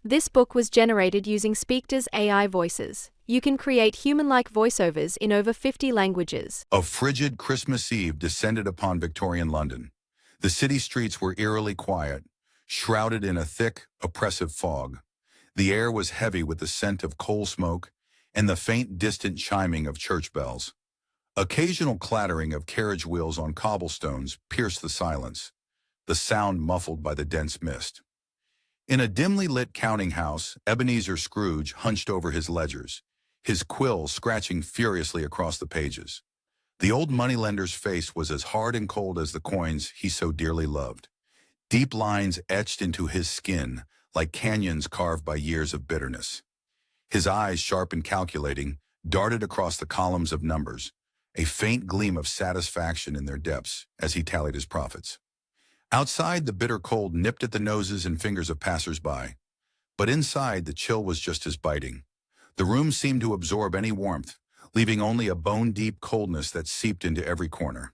This book was generated using Speaktor's AI voices. You can create human-like voiceovers in over 50 languages. A frigid Christmas Eve descended upon Victorian London. The city streets were eerily quiet, shrouded in a thick, oppressive fog. The air was heavy with the scent of coal smoke and the faint, distant chiming of church bells. Occasional clattering of carriage wheels on cobblestones pierced the silence, the sound muffled by the dense mist. In a dimly lit counting house, Ebenezer Scrooge hunched over his ledgers, his quill scratching furiously across the pages. The old moneylender's face was as hard and cold as the coins he so dearly loved. Deep lines etched into his skin like canyons carved by years of bitterness. His eyes, sharp and calculating, darted across the columns of numbers, a faint gleam of satisfaction in their depths as he tallied his profits. Outside, the bitter cold nipped at the noses and fingers of passers-by, but inside the chill was just as biting. The room seemed to absorb any warmth, leaving only a bone-deep coldness that seeped into every corner.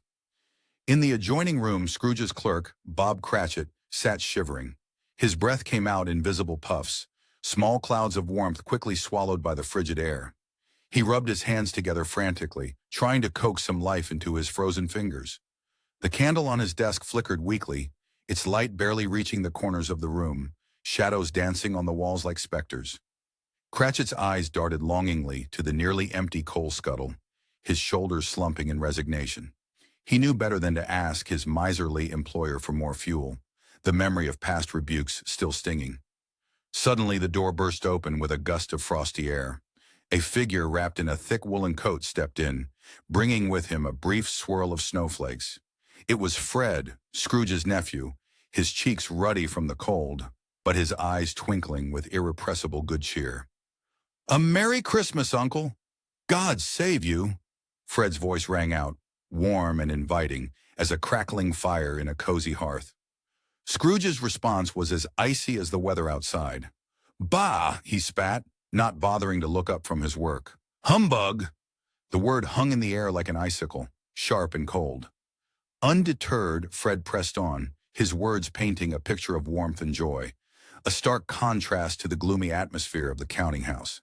In the adjoining room, Scrooge's clerk, Bob Cratchit, sat shivering. His breath came out in visible puffs, small clouds of warmth quickly swallowed by the frigid air. He rubbed his hands together frantically, trying to coax some life into his frozen fingers. The candle on his desk flickered weakly, its light barely reaching the corners of the room, shadows dancing on the walls like specters. Cratchit's eyes darted longingly to the nearly empty coal scuttle, his shoulders slumping in resignation. He knew better than to ask his miserly employer for more fuel, the memory of past rebukes still stinging. Suddenly the door burst open with a gust of frosty air. A figure wrapped in a thick woolen coat stepped in, bringing with him a brief swirl of snowflakes. It was Fred, Scrooge's nephew, his cheeks ruddy from the cold, but his eyes twinkling with irrepressible good cheer. "A Merry Christmas, Uncle! God save you!" Fred's voice rang out, warm and inviting as a crackling fire in a cozy hearth. Scrooge's response was as icy as the weather outside. "Bah!" he spat, not bothering to look up from his work. "Humbug!" The word hung in the air like an icicle, sharp and cold. Undeterred, Fred pressed on, his words painting a picture of warmth and joy, a stark contrast to the gloomy atmosphere of the counting house.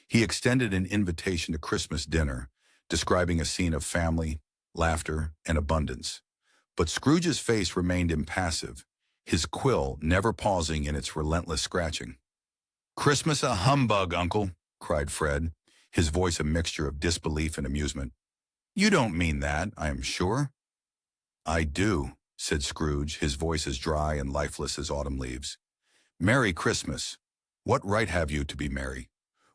He extended an invitation to Christmas dinner, describing a scene of family, laughter, and abundance. But Scrooge's face remained impassive, his quill never pausing in its relentless scratching. "Christmas a humbug, Uncle," cried Fred, his voice a mixture of disbelief and amusement. "You don't mean that, I am sure." "I do," said Scrooge, his voice as dry and lifeless as autumn leaves. "Merry Christmas. What right have you to be merry?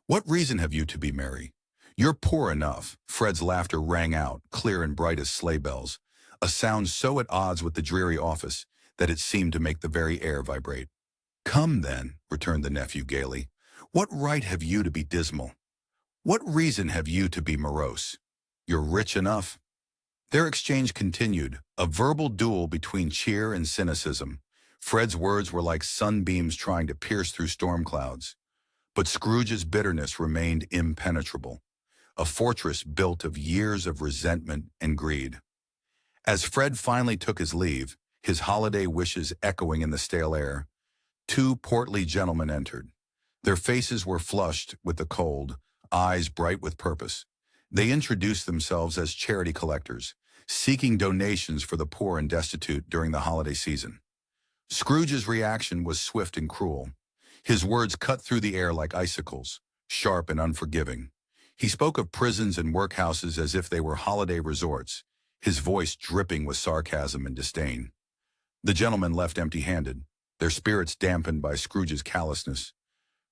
What reason have you to be merry? You're poor enough." Fred's laughter rang out, clear and bright as sleigh bells, a sound so at odds with the dreary office that it seemed to make the very air vibrate. "Come, then," returned the nephew gaily. "What right have you to be dismal? What reason have you to be morose? You're rich enough." Their exchange continued, a verbal duel between cheer and cynicism. Fred's words were like sunbeams trying to pierce through storm clouds. But Scrooge's bitterness remained impenetrable, a fortress built of years of resentment and greed. As Fred finally took his leave, his holiday wishes echoing in the stale air, two portly gentlemen entered. Their faces were flushed with the cold, eyes bright with purpose. They introduced themselves as charity collectors, seeking donations for the poor and destitute during the holiday season. Scrooge's reaction was swift and cruel. His words cut through the air like icicles, sharp and unforgiving. He spoke of prisons and workhouses as if they were holiday resorts, his voice dripping with sarcasm and disdain. The gentlemen left empty-handed, their spirits dampened by Scrooge's callousness,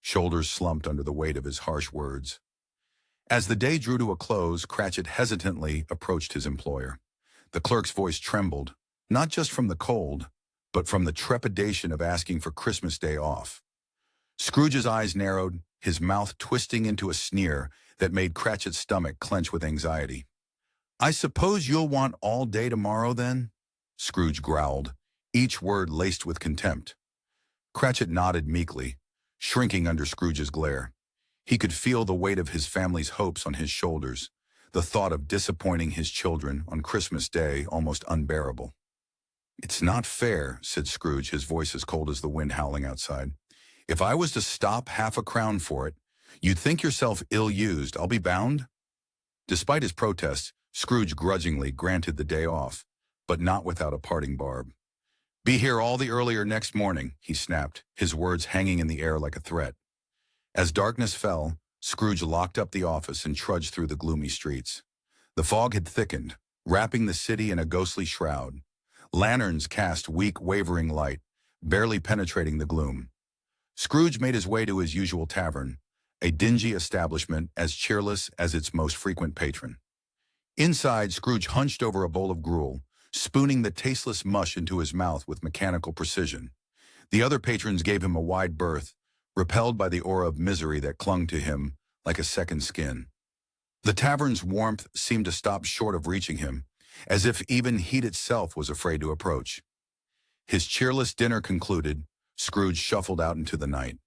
shoulders slumped under the weight of his harsh words. As the day drew to a close, Cratchit hesitantly approached his employer. The clerk's voice trembled, not just from the cold, but from the trepidation of asking for Christmas Day off. Scrooge's eyes narrowed, his mouth twisting into a sneer that made Cratchit's stomach clench with anxiety. "I suppose you'll want all day tomorrow, then?" Scrooge growled, each word laced with contempt. Cratchit nodded meekly, shrinking under Scrooge's glare. He could feel the weight of his family's hopes on his shoulders, the thought of disappointing his children on Christmas Day almost unbearable. "It's not fair," said Scrooge, his voice as cold as the wind howling outside. If I was to stop half-a-crown for it, you'd think yourself ill-used, I'll be bound." Despite his protests, Scrooge grudgingly granted the day off, but not without a parting barb. "Be here all the earlier next morning," he snapped, his words hanging in the air like a threat. As darkness fell, Scrooge locked up the office and trudged through the gloomy streets. The fog had thickened, wrapping the city in a ghostly shroud. Lanterns cast weak, wavering light, barely penetrating the gloom. Scrooge made his way to his usual tavern, a dingy establishment as cheerless as its most frequent patron. Inside, Scrooge hunched over a bowl of gruel, spooning the tasteless mush into his mouth with mechanical precision. The other patrons gave him a wide berth, repelled by the aura of misery that clung to him like a second skin. The tavern's warmth seemed to stop short of reaching him, as if even heat itself was afraid to approach. His cheerless dinner concluded, Scrooge shuffled out into the night.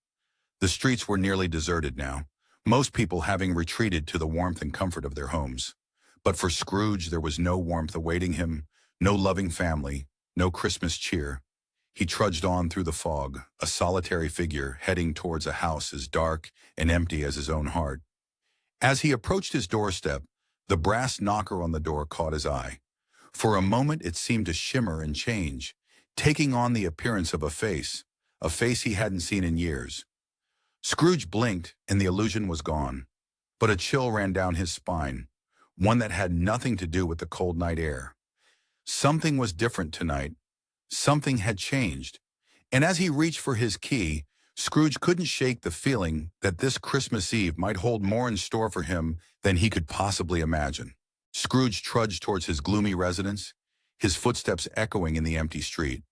The streets were nearly deserted now, most people having retreated to the warmth and comfort of their homes. But for Scrooge, there was no warmth awaiting him, no loving family, no Christmas cheer. He trudged on through the fog, a solitary figure heading towards a house as dark and empty as his own heart. As he approached his doorstep, the brass knocker on the door caught his eye. For a moment it seemed to shimmer and change, taking on the appearance of a face he hadn't seen in years. Scrooge blinked and the illusion was gone, but a chill ran down his spine, one that had nothing to do with the cold night air. Something was different tonight. Something had changed. And as he reached for his key, Scrooge couldn't shake the feeling that this Christmas Eve might hold more in store for him than he could possibly imagine. Scrooge trudged towards his gloomy residence, his footsteps echoing in the empty street.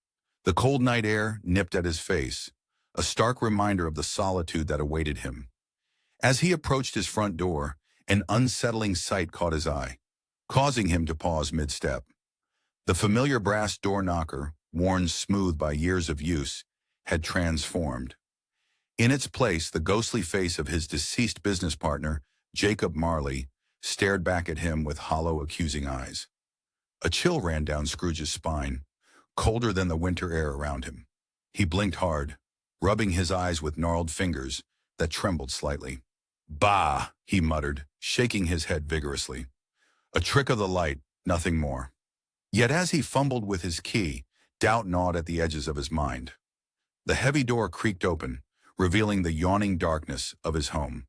The cold night air nipped at his face, a stark reminder of the solitude that awaited him. As he approached his front door, an unsettling sight caught his eye, causing him to pause mid-step. The familiar brass door knocker, worn smooth by years of use, had transformed. In its place, the ghostly face of his deceased business partner, Jacob Marley, stared back at him with hollow, accusing eyes. A chill ran down Scrooge's spine, colder than the winter air around him. He blinked hard, rubbing his eyes with gnarled fingers that trembled slightly. "Bah!" he muttered, shaking his head vigorously. "A trick of the light, nothing more." Yet as he fumbled with his key, doubt gnawed at the edges of his mind. The heavy door creaked open, revealing the yawning darkness of his home.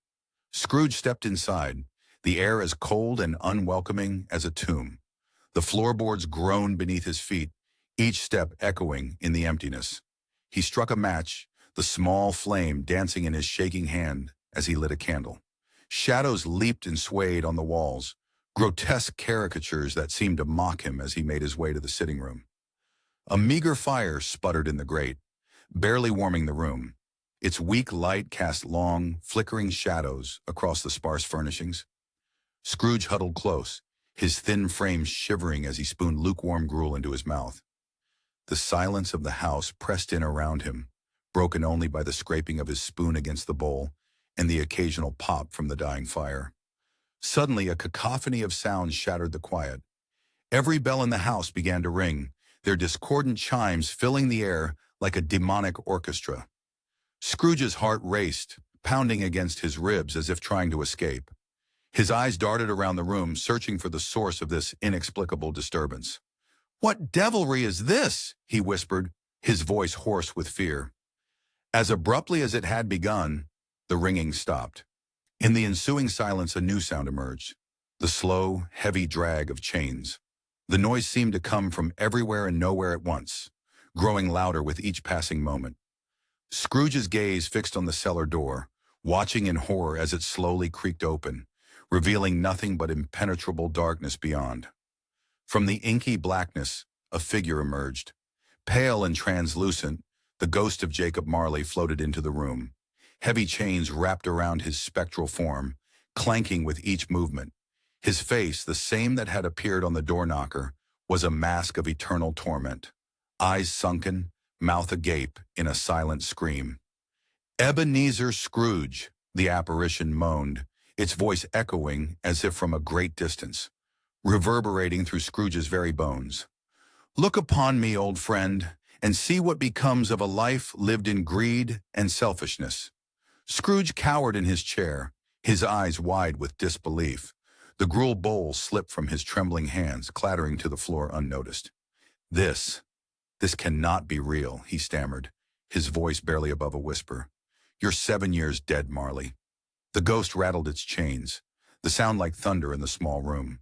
Scrooge stepped inside, the air as cold and unwelcoming as a tomb. The floorboards groaned beneath his feet, each step echoing in the emptiness. He struck a match, the small flame dancing in his shaking hand as he lit a candle. Shadows leaped and swayed on the walls, grotesque caricatures that seemed to mock him as he made his way to the sitting room. A meager fire sputtered in the grate, barely warming the room. Its weak light cast long, flickering shadows across the sparse furnishings. Scrooge huddled close, his thin frame shivering as he spooned lukewarm gruel into his mouth. The silence of the house pressed in around him, broken only by the scraping of his spoon against the bowl and the occasional pop from the dying fire. Suddenly, a cacophony of sounds shattered the quiet. Every bell in the house began to ring, their discordant chimes filling the air like a demonic orchestra. Scrooge's heart raced, pounding against his ribs as if trying to escape. His eyes darted around the room, searching for the source of this inexplicable disturbance. "What devilry is this?" he whispered, his voice hoarse with fear. As abruptly as it had begun, the ringing stopped. In the ensuing silence, a new sound emerged, the slow, heavy drag of chains. The noise seemed to come from everywhere and nowhere at once, growing louder with each passing moment. Scrooge's gaze fixed on the cellar door, watching in horror as it slowly creaked open, revealing nothing but impenetrable darkness beyond. From the inky blackness, a figure emerged. Pale and translucent, the ghost of Jacob Marley floated into the room. Heavy chains wrapped around his spectral form, clanking with each movement. His face, the same that had appeared on the door knocker, was a mask of eternal torment. Eyes sunken, mouth agape in a silent scream. "Ebenezer Scrooge," the apparition moaned, its voice echoing as if from a great distance, reverberating through Scrooge's very bones. "Look upon me, old friend, and see what becomes of a life lived in greed and selfishness. Scrooge cowered in his chair, his eyes wide with disbelief. The gruel bowl slipped from his trembling hands, clattering to the floor unnoticed. This cannot be real," he stammered, his voice barely above a whisper. "You're 7 years dead, Marley." The ghost rattled its chains, the sound like thunder in the small room.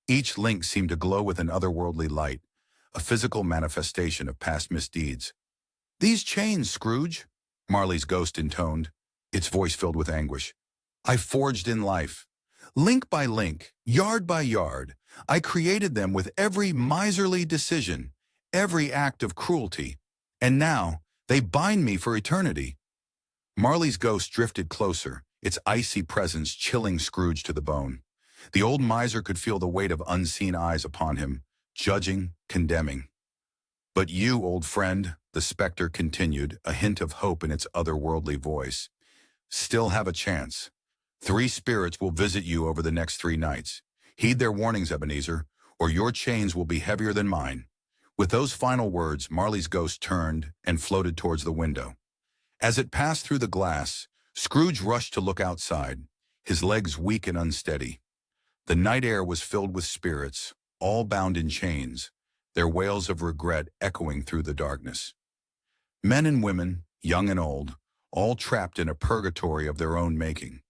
Each link seemed to glow with an otherworldly light, a physical manifestation of past misdeeds. "These chains, Scrooge," Marley's ghost intoned, its voice filled with anguish. "I forged in life. Link by link, yard by yard, I created them with every miserly decision, every act of cruelty, and now they bind me for eternity." Marley's ghost drifted closer, its icy presence chilling Scrooge to the bone. The old miser could feel the weight of unseen eyes upon him, judging, condemning. "But you, old friend," the specter continued, a hint of hope in its otherworldly voice, "still have a chance. 3 spirits will visit you over the next 3 nights. Heed their warnings, Ebenezer, or your chains will be heavier than mine." With those final words, Marley's ghost turned and floated towards the window. As it passed through the glass, Scrooge rushed to look outside, his legs weak and unsteady. The night air was filled with spirits, all bound in chains, their wails of regret echoing through the darkness. Men and women, young and old, all trapped in a purgatory of their own making.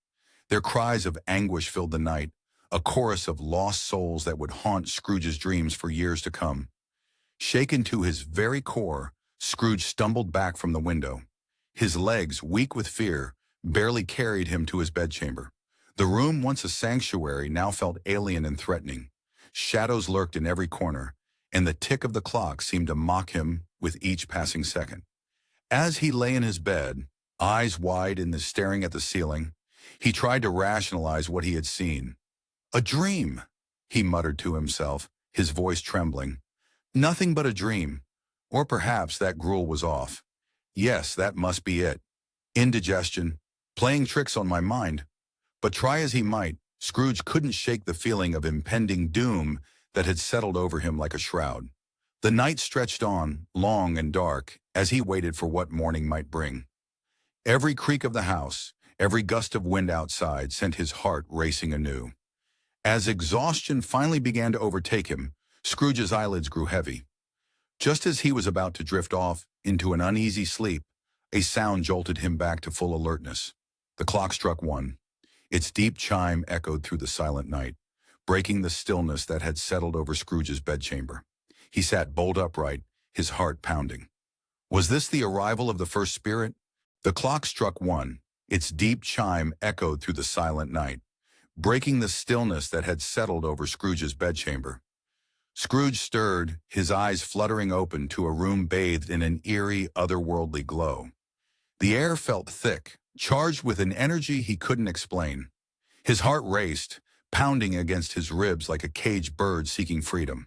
Their cries of anguish filled the night, a chorus of lost souls that would haunt Scrooge's dreams for years to come. Shaken to his very core, Scrooge stumbled back from the window. His legs, weak with fear, barely carried him to his bedchamber. The room, once a sanctuary, now felt alien and threatening. Shadows lurked in every corner, and the tick of the clock seemed to mock him with each passing second. As he lay in his bed, eyes wide and staring at the ceiling, he tried to rationalize what he had seen. "A dream," he muttered to himself, his voice trembling. "Nothing but a dream. Or perhaps that gruel was off. Yes, that must be it. Indigestion, playing tricks on my mind." But try as he might, Scrooge couldn't shake the feeling of impending doom that had settled over him like a shroud. The night stretched on, long and dark, as he waited for what morning might bring. Every creak of the house, every gust of wind outside sent his heart racing anew. As exhaustion finally began to overtake him, Scrooge's eyelids grew heavy. Just as he was about to drift off into an uneasy sleep, a sound jolted him back to full alertness. The clock struck 1. Its deep chime echoed through the silent night, breaking the stillness that had settled over Scrooge's bedchamber. He sat bolt upright, his heart pounding. Was this the arrival of the first spirit? The clock struck 1. Its deep chime echoed through the silent night, breaking the stillness that had settled over Scrooge's bedchamber. Scrooge stirred, his eyes fluttering open to a room bathed in an eerie, otherworldly glow. The air felt thick, charged with an energy he couldn't explain. His heart raced, pounding against his ribs like a caged bird seeking freedom.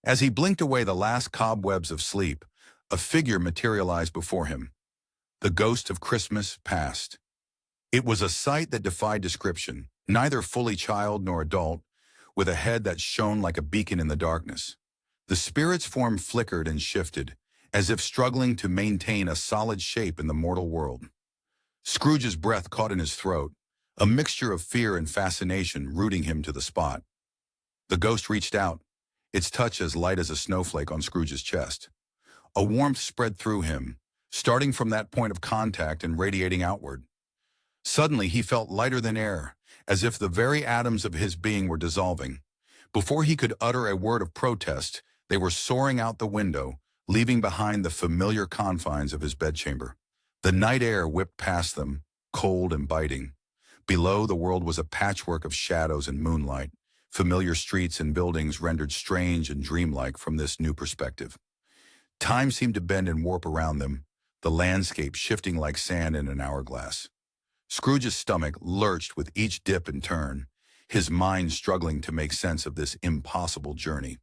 As he blinked away the last cobwebs of sleep, a figure materialized before him. The ghost of Christmas past. It was a sight that defied description, neither fully child nor adult, with a head that shone like a beacon in the darkness. The spirit's form flickered and shifted, as if struggling to maintain a solid shape in the mortal world. Scrooge's breath caught in his throat, a mixture of fear and fascination rooting him to the spot. The ghost reached out, its touch as light as a snowflake on Scrooge's chest. A warmth spread through him, starting from that point of contact and radiating outward. Suddenly he felt lighter than air, as if the very atoms of his being were dissolving. Before he could utter a word of protest, they were soaring out the window, leaving behind the familiar confines of his bedchamber. The night air whipped past them, cold and biting. Below, the world was a patchwork of shadows and moonlight, familiar streets and buildings rendered strange and dreamlike from this new perspective. Time seemed to bend and warp around them, the landscape shifting like sand in an hourglass. Scrooge's stomach lurched with each dip and turn, his mind struggling to make sense of this impossible journey.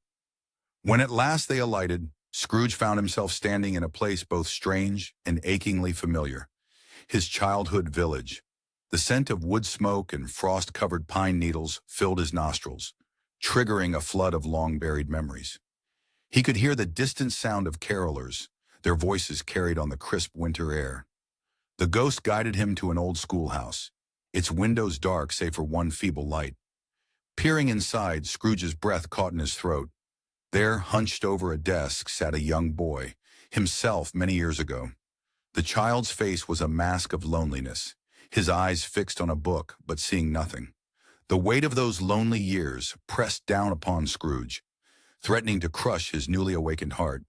When at last they alighted, Scrooge found himself standing in a place both strange and achingly familiar, his childhood village. The scent of wood smoke and frost-covered pine needles filled his nostrils, triggering a flood of long-buried memories. He could hear the distant sound of carolers, their voices carried on the crisp winter air. The ghost guided him to an old schoolhouse, its windows dark save for one feeble light. Peering inside, Scrooge's breath caught in his throat. There, hunched over a desk, sat a young boy, himself many years ago. The child's face was a mask of loneliness, his eyes fixed on a book but seeing nothing. The weight of those lonely years pressed down upon Scrooge, threatening to crush his newly awakened heart.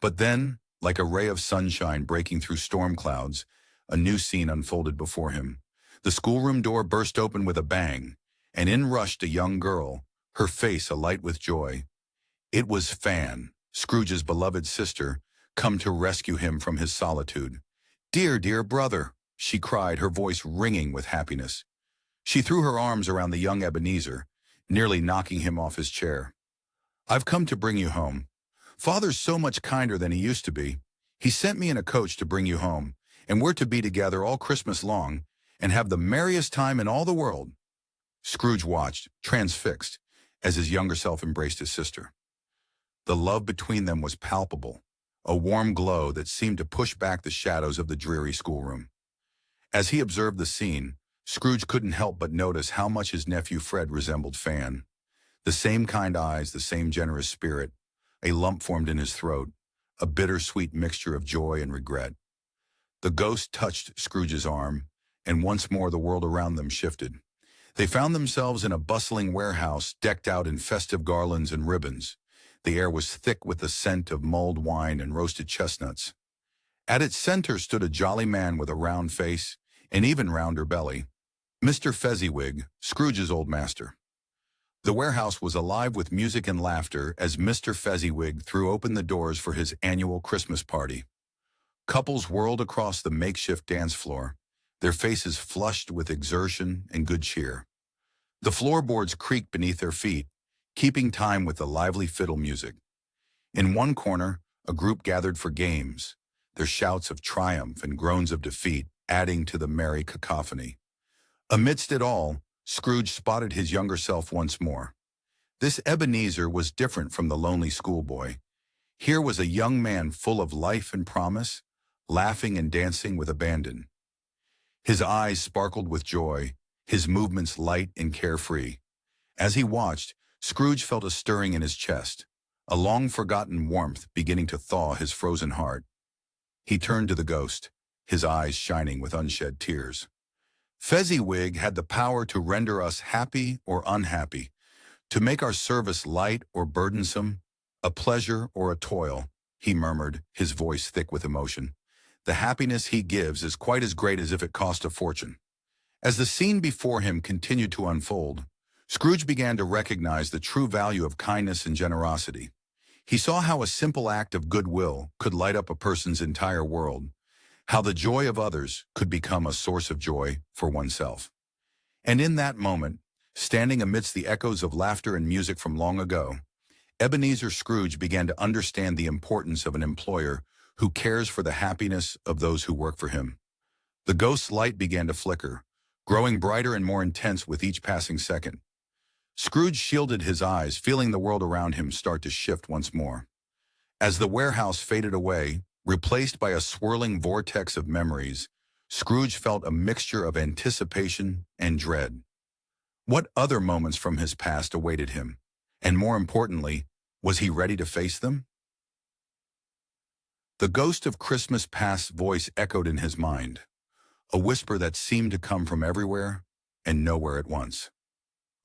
But then, like a ray of sunshine breaking through storm clouds, a new scene unfolded before him. The schoolroom door burst open with a bang, and in rushed a young girl, her face alight with joy. It was Fan, Scrooge's beloved sister, come to rescue him from his solitude. "Dear, dear brother," she cried, her voice ringing with happiness. She threw her arms around the young Ebenezer, nearly knocking him off his chair. "I've come to bring you home. Father's so much kinder than he used to be. He sent me in a coach to bring you home, and we're to be together all Christmas long and have the merriest time in all the world." Scrooge watched, transfixed, as his younger self embraced his sister. The love between them was palpable, a warm glow that seemed to push back the shadows of the dreary schoolroom. As he observed the scene, Scrooge couldn't help but notice how much his nephew Fred resembled Fan. The same kind eyes, the same generous spirit. A lump formed in his throat, a bittersweet mixture of joy and regret. The ghost touched Scrooge's arm, and once more the world around them shifted. They found themselves in a bustling warehouse decked out in festive garlands and ribbons. The air was thick with the scent of mulled wine and roasted chestnuts. At its center stood a jolly man with a round face, an even rounder belly. Mr. Fezziwig, Scrooge's old master. The warehouse was alive with music and laughter as Mr. Fezziwig threw open the doors for his annual Christmas party. Couples whirled across the makeshift dance floor, their faces flushed with exertion and good cheer. The floorboards creaked beneath their feet, keeping time with the lively fiddle music. In one corner, a group gathered for games, their shouts of triumph and groans of defeat adding to the merry cacophony. Amidst it all, Scrooge spotted his younger self once more. This Ebenezer was different from the lonely schoolboy. Here was a young man full of life and promise, laughing and dancing with abandon. His eyes sparkled with joy, his movements light and carefree. As he watched, Scrooge felt a stirring in his chest, a long-forgotten warmth beginning to thaw his frozen heart. He turned to the ghost, his eyes shining with unshed tears. "Fezziwig had the power to render us happy or unhappy, to make our service light or burdensome, a pleasure or a toil," he murmured, his voice thick with emotion. "The happiness he gives is quite as great as if it cost a fortune." As the scene before him continued to unfold, Scrooge began to recognize the true value of kindness and generosity. He saw how a simple act of goodwill could light up a person's entire world, how the joy of others could become a source of joy for oneself. And in that moment, standing amidst the echoes of laughter and music from long ago, Ebenezer Scrooge began to understand the importance of an employer who cares for the happiness of those who work for him. The ghost's light began to flicker, growing brighter and more intense with each passing second. Scrooge shielded his eyes, feeling the world around him start to shift once more. As the warehouse faded away, replaced by a swirling vortex of memories, Scrooge felt a mixture of anticipation and dread. What other moments from his past awaited him? And more importantly, was he ready to face them? The ghost of Christmas past's voice echoed in his mind, a whisper that seemed to come from everywhere and nowhere at once.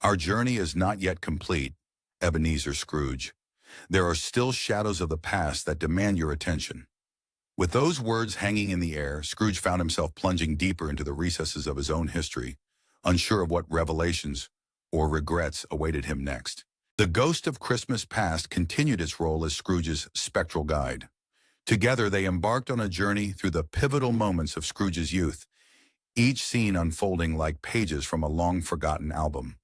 "Our journey is not yet complete, Ebenezer Scrooge. There are still shadows of the past that demand your attention." With those words hanging in the air, Scrooge found himself plunging deeper into the recesses of his own history, unsure of what revelations or regrets awaited him next. The ghost of Christmas past continued its role as Scrooge's spectral guide. Together they embarked on a journey through the pivotal moments of Scrooge's youth, each scene unfolding like pages from a long-forgotten album.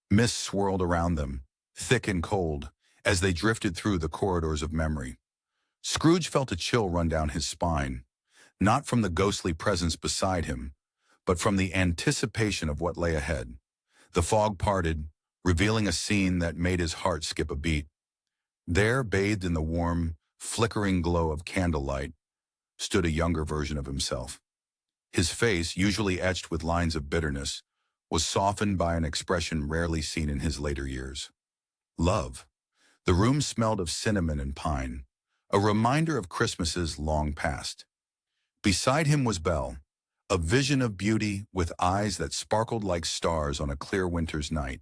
Mist swirled around them, thick and cold, as they drifted through the corridors of memory. Scrooge felt a chill run down his spine, not from the ghostly presence beside him, but from the anticipation of what lay ahead. The fog parted, revealing a scene that made his heart skip a beat. There, bathed in the warm, flickering glow of candlelight, stood a younger version of himself. His face, usually etched with lines of bitterness, was softened by an expression rarely seen in his later years. Love. The room smelled of cinnamon and pine, a reminder of Christmases long past. Beside him was Belle, a vision of beauty with eyes that sparkled like stars on a clear winter's night.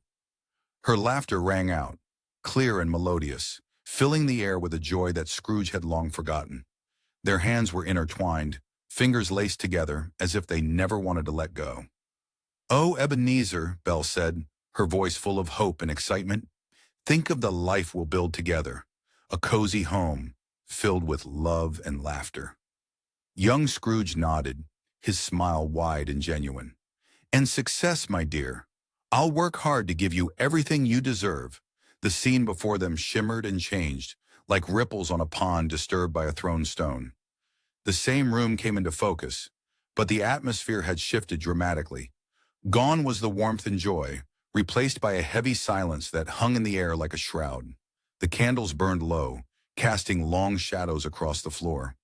Her laughter rang out, clear and melodious, filling the air with a joy that Scrooge had long forgotten. Their hands were intertwined, fingers laced together as if they never wanted to let go. "Oh, Ebenezer," Belle said, her voice full of hope and excitement, "think of the life we'll build together, a cozy home filled with love and laughter." Young Scrooge nodded, his smile wide and genuine. "And success, my dear. I'll work hard to give you everything you deserve." The scene before them shimmered and changed, like ripples on a pond disturbed by a thrown stone. The same room came into focus, but the atmosphere had shifted dramatically. Gone was the warmth and joy, replaced by a heavy silence that hung in the air like a shroud. The candles burned low, casting long shadows across the floor.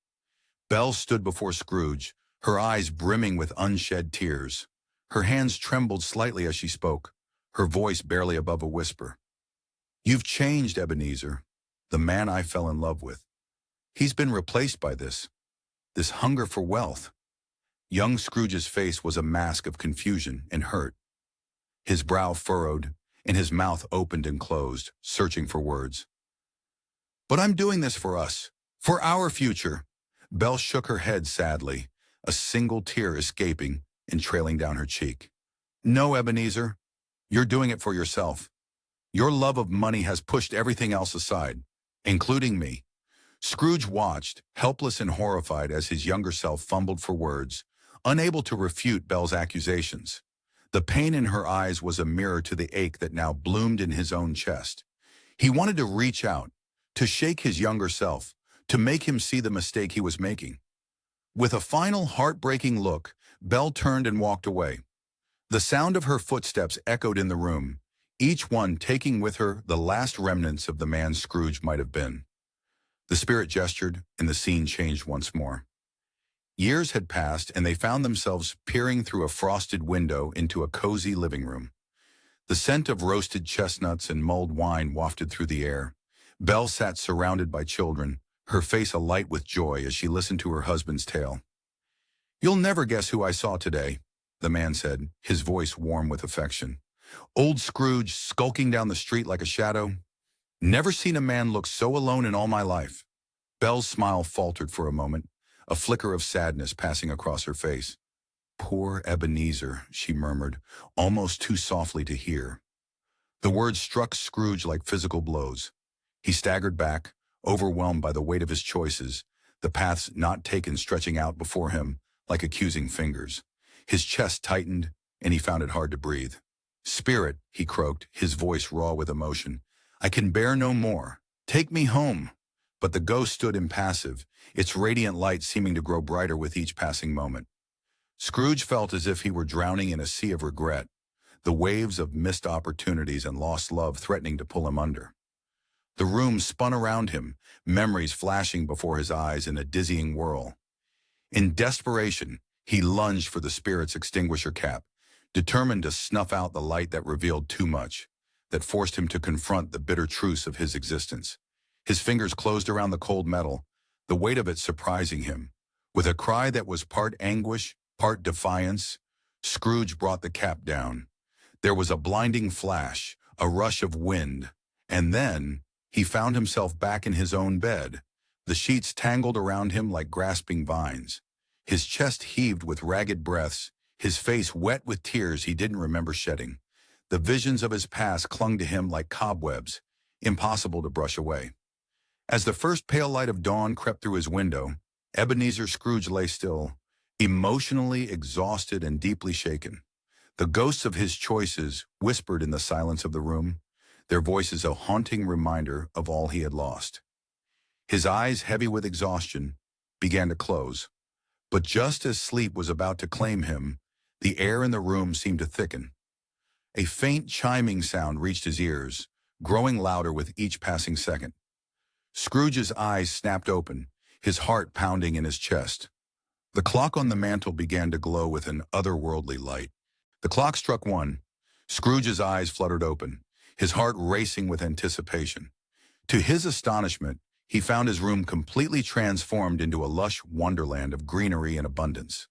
Belle stood before Scrooge, her eyes brimming with unshed tears. Her hands trembled slightly as she spoke, her voice barely above a whisper. "You've changed, Ebenezer, the man I fell in love with. He's been replaced by this hunger for wealth." Young Scrooge's face was a mask of confusion and hurt. His brow furrowed, and his mouth opened and closed, searching for words. "But I'm doing this for us, for our future." Belle shook her head sadly, a single tear escaping and trailing down her cheek. "No, Ebenezer, you're doing it for yourself. Your love of money has pushed everything else aside, including me." Scrooge watched, helpless and horrified as his younger self fumbled for words, unable to refute Belle's accusations. The pain in her eyes was a mirror to the ache that now bloomed in his own chest. He wanted to reach out, to shake his younger self, to make him see the mistake he was making. With a final heartbreaking look, Belle turned and walked away. The sound of her footsteps echoed in the room, each one taking with her the last remnants of the man Scrooge might have been. The spirit gestured, and the scene changed once more. Years had passed, and they found themselves peering through a frosted window into a cozy living room. The scent of roasted chestnuts and mulled wine wafted through the air. Belle sat surrounded by children, her face alight with joy as she listened to her husband's tale. "You'll never guess who I saw today," the man said, his voice warm with affection. "Old Scrooge skulking down the street like a shadow. Never seen a man look so alone in all my life." Belle's smile faltered for a moment, a flicker of sadness passing across her face. "Poor Ebenezer," she murmured, almost too softly to hear. The words struck Scrooge like physical blows. He staggered back, overwhelmed by the weight of his choices, the paths not taken stretching out before him like accusing fingers. His chest tightened, and he found it hard to breathe. "Spirit," he croaked, his voice raw with emotion, "I can bear no more. Take me home." But the ghost stood impassive, its radiant light seeming to grow brighter with each passing moment. Scrooge felt as if he were drowning in a sea of regret, the waves of missed opportunities and lost love threatening to pull him under. The room spun around him, memories flashing before his eyes in a dizzying whirl. In desperation, he lunged for the spirit's extinguisher cap, determined to snuff out the light that revealed too much, that forced him to confront the bitter truths of his existence. His fingers closed around the cold metal, the weight of it surprising him. With a cry that was part anguish, part defiance, Scrooge brought the cap down. There was a blinding flash, a rush of wind, and then he found himself back in his own bed, the sheets tangled around him like grasping vines. His chest heaved with ragged breaths, his face wet with tears he didn't remember shedding. The visions of his past clung to him like cobwebs, impossible to brush away. As the first pale light of dawn crept through his window, Ebenezer Scrooge lay still, emotionally exhausted and deeply shaken. The ghosts of his choices whispered in the silence of the room, their voices a haunting reminder of all he had lost. His eyes, heavy with exhaustion, began to close. But just as sleep was about to claim him, the air in the room seemed to thicken. A faint chiming sound reached his ears, growing louder with each passing second. Scrooge's eyes snapped open, his heart pounding in his chest. The clock on the mantel began to glow with an otherworldly light. The clock struck 1. Scrooge's eyes fluttered open, his heart racing with anticipation. To his astonishment, he found his room completely transformed into a lush wonderland of greenery and abundance.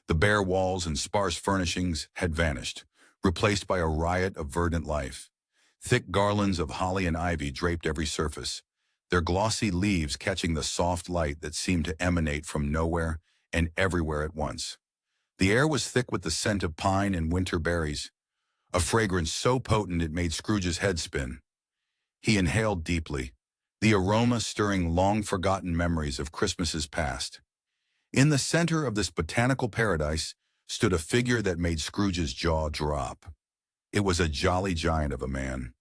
The bare walls and sparse furnishings had vanished, replaced by a riot of verdant life. Thick garlands of holly and ivy draped every surface, their glossy leaves catching the soft light that seemed to emanate from nowhere and everywhere at once. The air was thick with the scent of pine and winter berries, a fragrance so potent it made Scrooge's head spin. He inhaled deeply, the aroma stirring long-forgotten memories of Christmases past. In the center of this botanical paradise stood a figure that made Scrooge's jaw drop. It was a jolly giant of a man,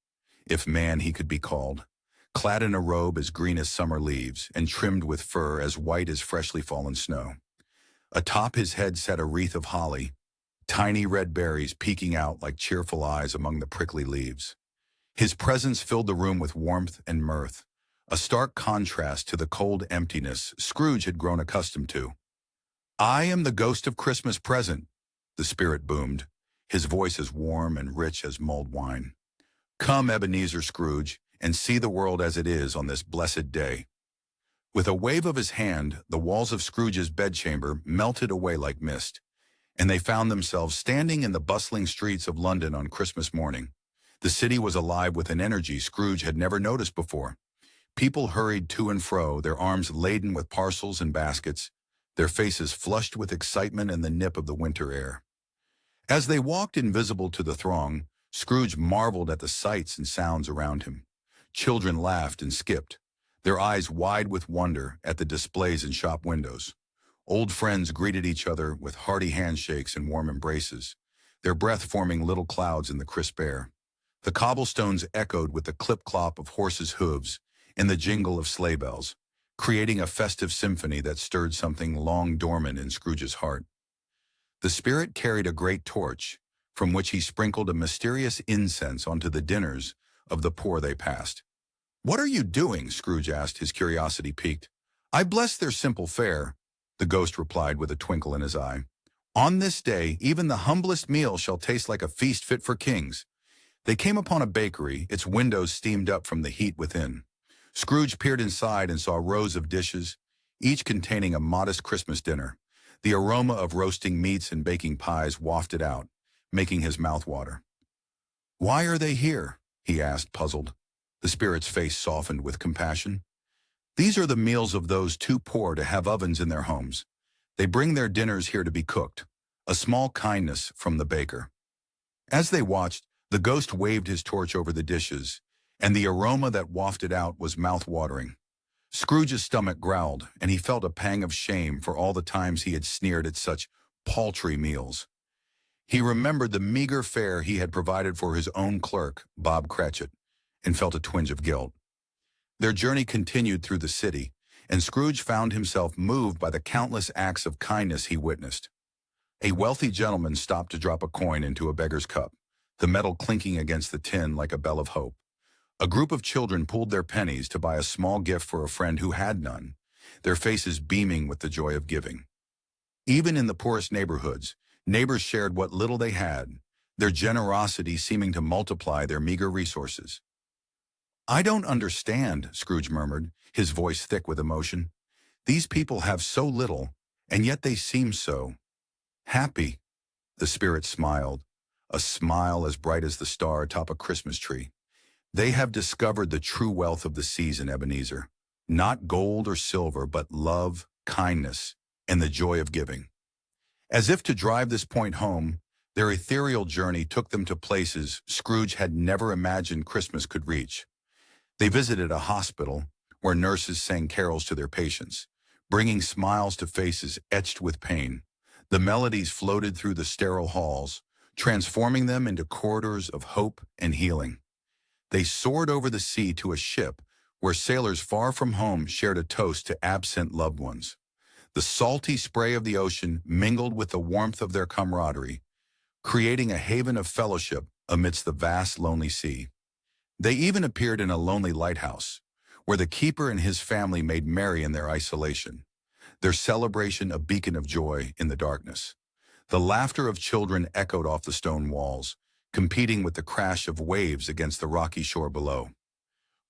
if man he could be called, clad in a robe as green as summer leaves and trimmed with fur as white as freshly fallen snow. Atop his head sat a wreath of holly, tiny red berries peeking out like cheerful eyes among the prickly leaves. His presence filled the room with warmth and mirth, a stark contrast to the cold emptiness Scrooge had grown accustomed to. "I am the ghost of Christmas present," the spirit boomed, his voice as warm and rich as mulled wine. "Come, Ebenezer Scrooge, and see the world as it is on this blessed day." With a wave of his hand, the walls of Scrooge's bedchamber melted away like mist, and they found themselves standing in the bustling streets of London on Christmas morning. The city was alive with an energy Scrooge had never noticed before. People hurried to and fro, their arms laden with parcels and baskets, their faces flushed with excitement and the nip of the winter air. As they walked invisible to the throng, Scrooge marveled at the sights and sounds around him. Children laughed and skipped, their eyes wide with wonder at the displays in shop windows. Old friends greeted each other with hearty handshakes and warm embraces, their breath forming little clouds in the crisp air. The cobblestones echoed with the clip-clop of horses' hooves and the jingle of sleigh bells, creating a festive symphony that stirred something long dormant in Scrooge's heart. The spirit carried a great torch, from which he sprinkled a mysterious incense onto the dinners of the poor they passed. "What are you doing?" Scrooge asked, his curiosity piqued. "I bless their simple fare," the ghost replied with a twinkle in his eye. "On this day, even the humblest meal shall taste like a feast fit for kings." They came upon a bakery, its windows steamed up from the heat within. Scrooge peered inside and saw rows of dishes, each containing a modest Christmas dinner. The aroma of roasting meats and baking pies wafted out, making his mouth water. "Why are they here?" he asked, puzzled. The spirit's face softened with compassion. "These are the meals of those too poor to have ovens in their homes. They bring their dinners here to be cooked, a small kindness from the baker." As they watched, the ghost waved his torch over the dishes, and the aroma that wafted out was mouth-watering. Scrooge's stomach growled, and he felt a pang of shame for all the times he had sneered at such paltry meals. He remembered the meager fare he had provided for his own clerk, Bob Cratchit, and felt a twinge of guilt. Their journey continued through the city, and Scrooge found himself moved by the countless acts of kindness he witnessed. A wealthy gentleman stopped to drop a coin into a beggar's cup, the metal clinking against the tin like a bell of hope. A group of children pooled their pennies to buy a small gift for a friend who had none, their faces beaming with the joy of giving. Even in the poorest neighborhoods, neighbors shared what little they had, their generosity seeming to multiply their meager resources. "I don't understand," Scrooge murmured, his voice thick with emotion. "These people have so little, and yet they seem so happy." The spirit smiled, a smile as bright as the star atop a Christmas tree. "They have discovered the true wealth of the season, Ebenezer. Not gold or silver, but love, kindness, and the joy of giving." As if to drive this point home, their ethereal journey took them to places Scrooge had never imagined Christmas could reach. They visited a hospital where nurses sang carols to their patients, bringing smiles to faces etched with pain. The melodies floated through the sterile halls, transforming them into corridors of hope and healing. They soared over the sea to a ship where sailors far from home shared a toast to absent loved ones. The salty spray of the ocean mingled with the warmth of their camaraderie, creating a haven of fellowship amidst the vast, lonely sea. They even appeared in a lonely lighthouse, where the keeper and his family made merry in their isolation, their celebration a beacon of joy in the darkness. The laughter of children echoed off the stone walls, competing with the crash of waves against the rocky shore below.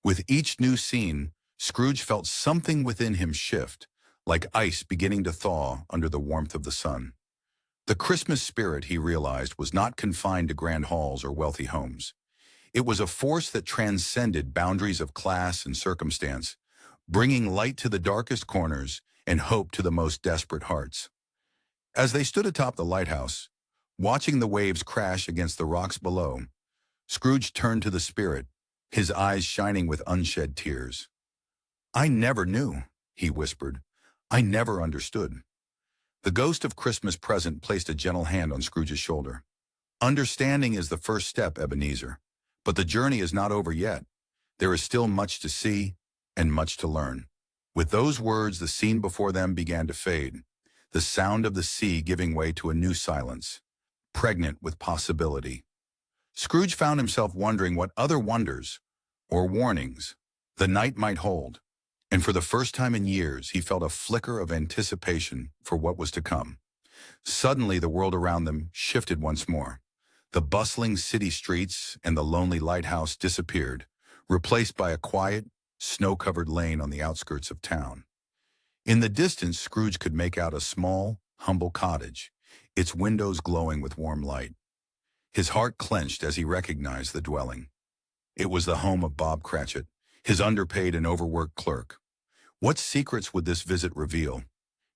With each new scene, Scrooge felt something within him shift, like ice beginning to thaw under the warmth of the sun. The Christmas spirit, he realized, was not confined to grand halls or wealthy homes. It was a force that transcended boundaries of class and circumstance, bringing light to the darkest corners and hope to the most desperate hearts. As they stood atop the lighthouse, watching the waves crash against the rocks below, Scrooge turned to the spirit, his eyes shining with unshed tears. "I never knew," he whispered. "I never understood." The ghost of Christmas present placed a gentle hand on Scrooge's shoulder. "Understanding is the first step, Ebenezer, but the journey is not over yet. There is still much to see and much to learn." With those words, the scene before them began to fade, the sound of the sea giving way to a new silence, pregnant with possibility. Scrooge found himself wondering what other wonders, or warnings, the night might hold, and for the first time in years he felt a flicker of anticipation for what was to come. Suddenly the world around them shifted once more. The bustling city streets and the lonely lighthouse disappeared, replaced by a quiet, snow-covered lane on the outskirts of town. In the distance, Scrooge could make out a small, humble cottage, its windows glowing with warm light. His heart clenched as he recognized the dwelling. It was the home of Bob Cratchit, his underpaid and overworked clerk. What secrets would this visit reveal?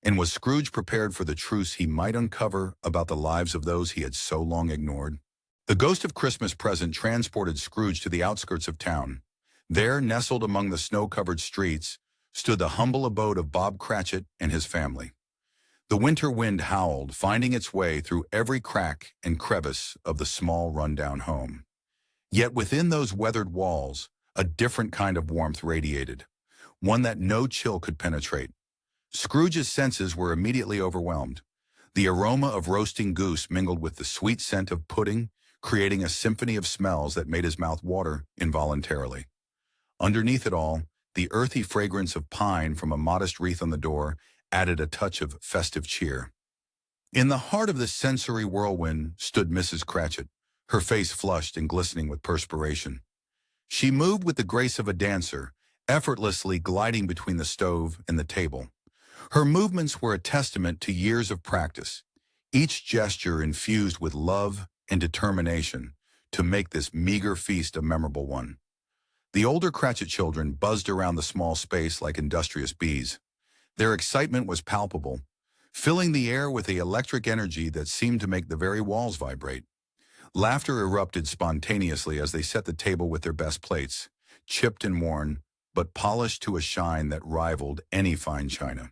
And was Scrooge prepared for the truths he might uncover about the lives of those he had so long ignored? The ghost of Christmas present transported Scrooge to the outskirts of town. There, nestled among the snow-covered streets, stood the humble abode of Bob Cratchit and his family. The winter wind howled, finding its way through every crack and crevice of the small, run-down home. Yet within those weathered walls, a different kind of warmth radiated, one that no chill could penetrate. Scrooge's senses were immediately overwhelmed. The aroma of roasting goose mingled with the sweet scent of pudding, creating a symphony of smells that made his mouth water involuntarily. Underneath it all, the earthy fragrance of pine from a modest wreath on the door added a touch of festive cheer. In the heart of this sensory whirlwind stood Mrs. Cratchit, her face flushed and glistening with perspiration. She moved with the grace of a dancer, effortlessly gliding between the stove and the table. Her movements were a testament to years of practice, each gesture infused with love and determination to make this meager feast a memorable one. The older Cratchit children buzzed around the small space like industrious bees. Their excitement was palpable, filling the air with the electric energy that seemed to make the very walls vibrate. Laughter erupted spontaneously as they set the table with their best plates, chipped and worn, but polished to a shine that rivaled any fine china.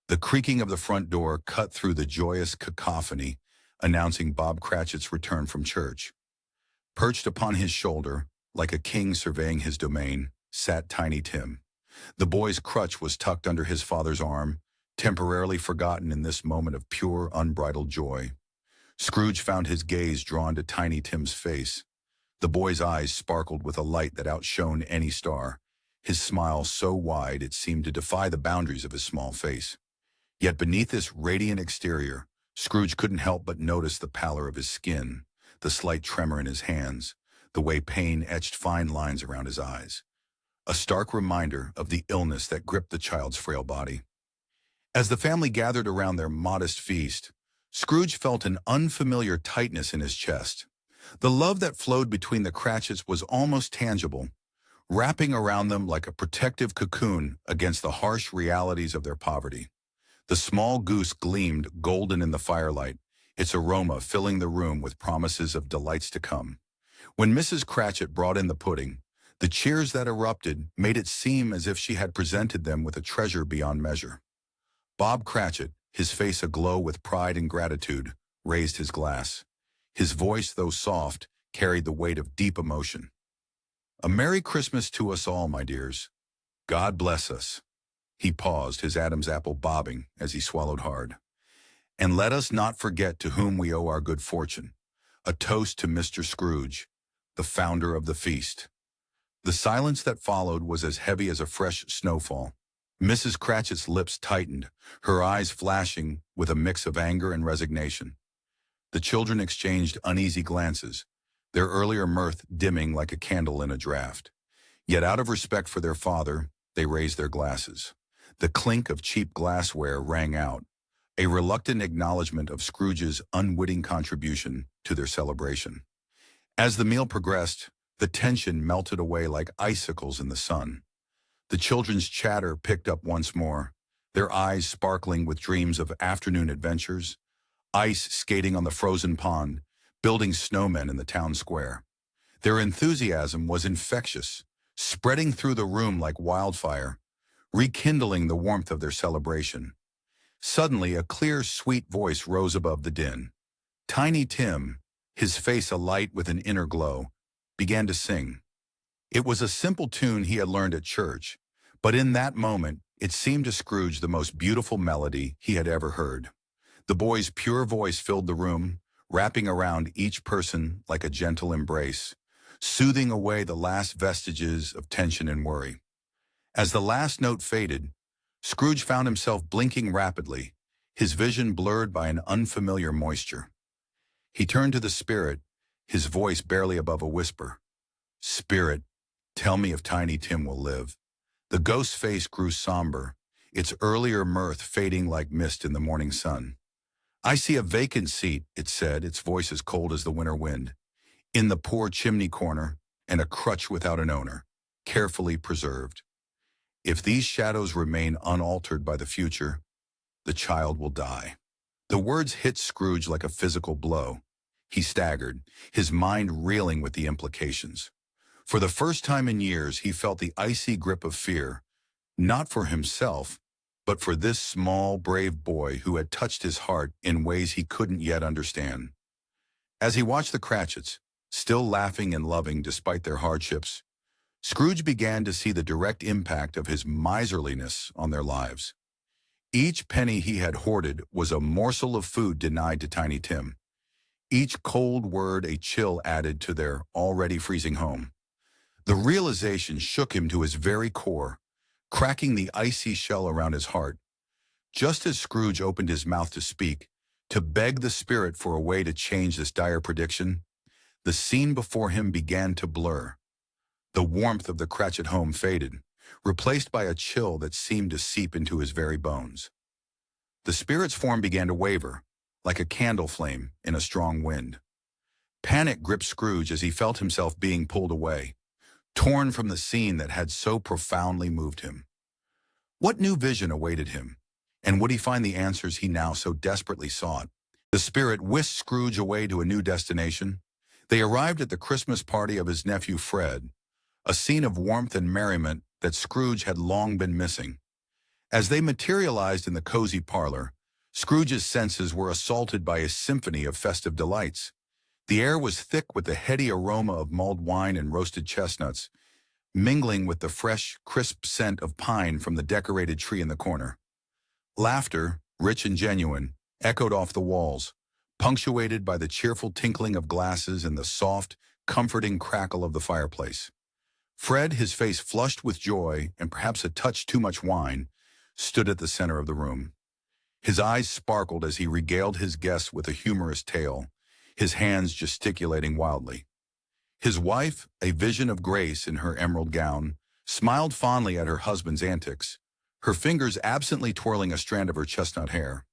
The creaking of the front door cut through the joyous cacophony, announcing Bob Cratchit's return from church. Perched upon his shoulder, like a king surveying his domain, sat Tiny Tim. The boy's crutch was tucked under his father's arm, temporarily forgotten in this moment of pure, unbridled joy. Scrooge found his gaze drawn to Tiny Tim's face. The boy's eyes sparkled with a light that outshone any star, his smile so wide it seemed to defy the boundaries of his small face. Yet beneath this radiant exterior, Scrooge couldn't help but notice the pallor of his skin, the slight tremor in his hands, the way pain etched fine lines around his eyes. A stark reminder of the illness that gripped the child's frail body. As the family gathered around their modest feast, Scrooge felt an unfamiliar tightness in his chest. The love that flowed between the Cratchits was almost tangible, wrapping around them like a protective cocoon against the harsh realities of their poverty. The small goose gleamed golden in the firelight, its aroma filling the room with promises of delights to come. When Mrs. Cratchit brought in the pudding, the cheers that erupted made it seem as if she had presented them with a treasure beyond measure. Bob Cratchit, his face aglow with pride and gratitude, raised his glass. His voice, though soft, carried the weight of deep emotion. "A Merry Christmas to us all, my dears. God bless us." He paused, his Adam's apple bobbing as he swallowed hard. "And let us not forget to whom we owe our good fortune. A toast to Mr. Scrooge, the founder of the feast." The silence that followed was as heavy as a fresh snowfall. Mrs. Cratchit's lips tightened, her eyes flashing with a mix of anger and resignation. The children exchanged uneasy glances, their earlier mirth dimming like a candle in a draught. Yet out of respect for their father, they raised their glasses. The clink of cheap glassware rang out, a reluctant acknowledgement of Scrooge's unwitting contribution to their celebration. As the meal progressed, the tension melted away like icicles in the sun. The children's chatter picked up once more, their eyes sparkling with dreams of afternoon adventures, ice skating on the frozen pond, building snowmen in the town square. Their enthusiasm was infectious, spreading through the room like wildfire, rekindling the warmth of their celebration. Suddenly, a clear, sweet voice rose above the din. Tiny Tim, his face alight with an inner glow, began to sing. It was a simple tune he had learned at church, but in that moment, it seemed to Scrooge the most beautiful melody he had ever heard. The boy's pure voice filled the room, wrapping around each person like a gentle embrace, soothing away the last vestiges of tension and worry. As the last note faded, Scrooge found himself blinking rapidly, his vision blurred by an unfamiliar moisture. He turned to the spirit, his voice barely above a whisper. "Spirit, tell me if Tiny Tim will live." The ghost's face grew somber, its earlier mirth fading like mist in the morning sun. "I see a vacant seat," it said, its voice as cold as the winter wind, "in the poor chimney corner, and a crutch without an owner, carefully preserved. If these shadows remain unaltered by the future, the child will die." The words hit Scrooge like a physical blow. He staggered, his mind reeling with the implications. For the first time in years, he felt the icy grip of fear, not for himself, but for this small, brave boy who had touched his heart in ways he couldn't yet understand. As he watched the Cratchits, still laughing and loving despite their hardships, Scrooge began to see the direct impact of his miserliness on their lives. Each penny he had hoarded was a morsel of food denied to Tiny Tim. Each cold word a chill added to their already freezing home. The realization shook him to his very core, cracking the icy shell around his heart. Just as Scrooge opened his mouth to speak, to beg the spirit for a way to change this dire prediction, the scene before him began to blur. The warmth of the Cratchit home faded, replaced by a chill that seemed to seep into his very bones. The spirit's form began to waver, like a candle flame in a strong wind. Panic gripped Scrooge as he felt himself being pulled away, torn from the scene that had so profoundly moved him. What new vision awaited him, and would he find the answers he now so desperately sought? The spirit whisked Scrooge away to a new destination. They arrived at the Christmas party of his nephew Fred, a scene of warmth and merriment that Scrooge had long been missing. As they materialized in the cozy parlor, Scrooge's senses were assaulted by a symphony of festive delights. The air was thick with the heady aroma of mulled wine and roasted chestnuts, mingling with the fresh, crisp scent of pine from the decorated tree in the corner. Laughter, rich and genuine, echoed off the walls, punctuated by the cheerful tinkling of glasses and the soft, comforting crackle of the fireplace. Fred, his face flushed with joy and perhaps a touch too much wine, stood at the center of the room. His eyes sparkled as he regaled his guests with a humorous tale, his hands gesticulating wildly. His wife, a vision of grace in her emerald gown, smiled fondly at her husband's antics, her fingers absently twirling a strand of her chestnut hair.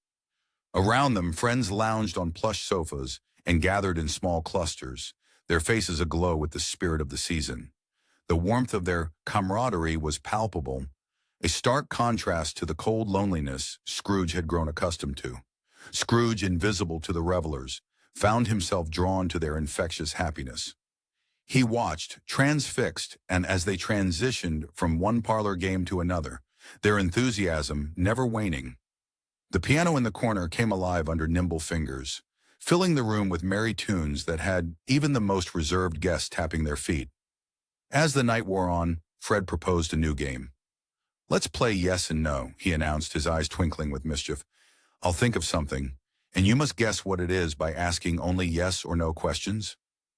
Around them, friends lounged on plush sofas and gathered in small clusters, their faces aglow with the spirit of the season. The warmth of their camaraderie was palpable, a stark contrast to the cold loneliness Scrooge had grown accustomed to. Scrooge, invisible to the revelers, found himself drawn to their infectious happiness. He watched, transfixed, and as they transitioned from one parlor game to another, their enthusiasm never waning. The piano in the corner came alive under nimble fingers, filling the room with merry tunes that had even the most reserved guests tapping their feet. As the night wore on, Fred proposed a new game. "Let's play yes and no," he announced, his eyes twinkling with mischief. "I'll think of something, and you must guess what it is by asking only yes or no questions."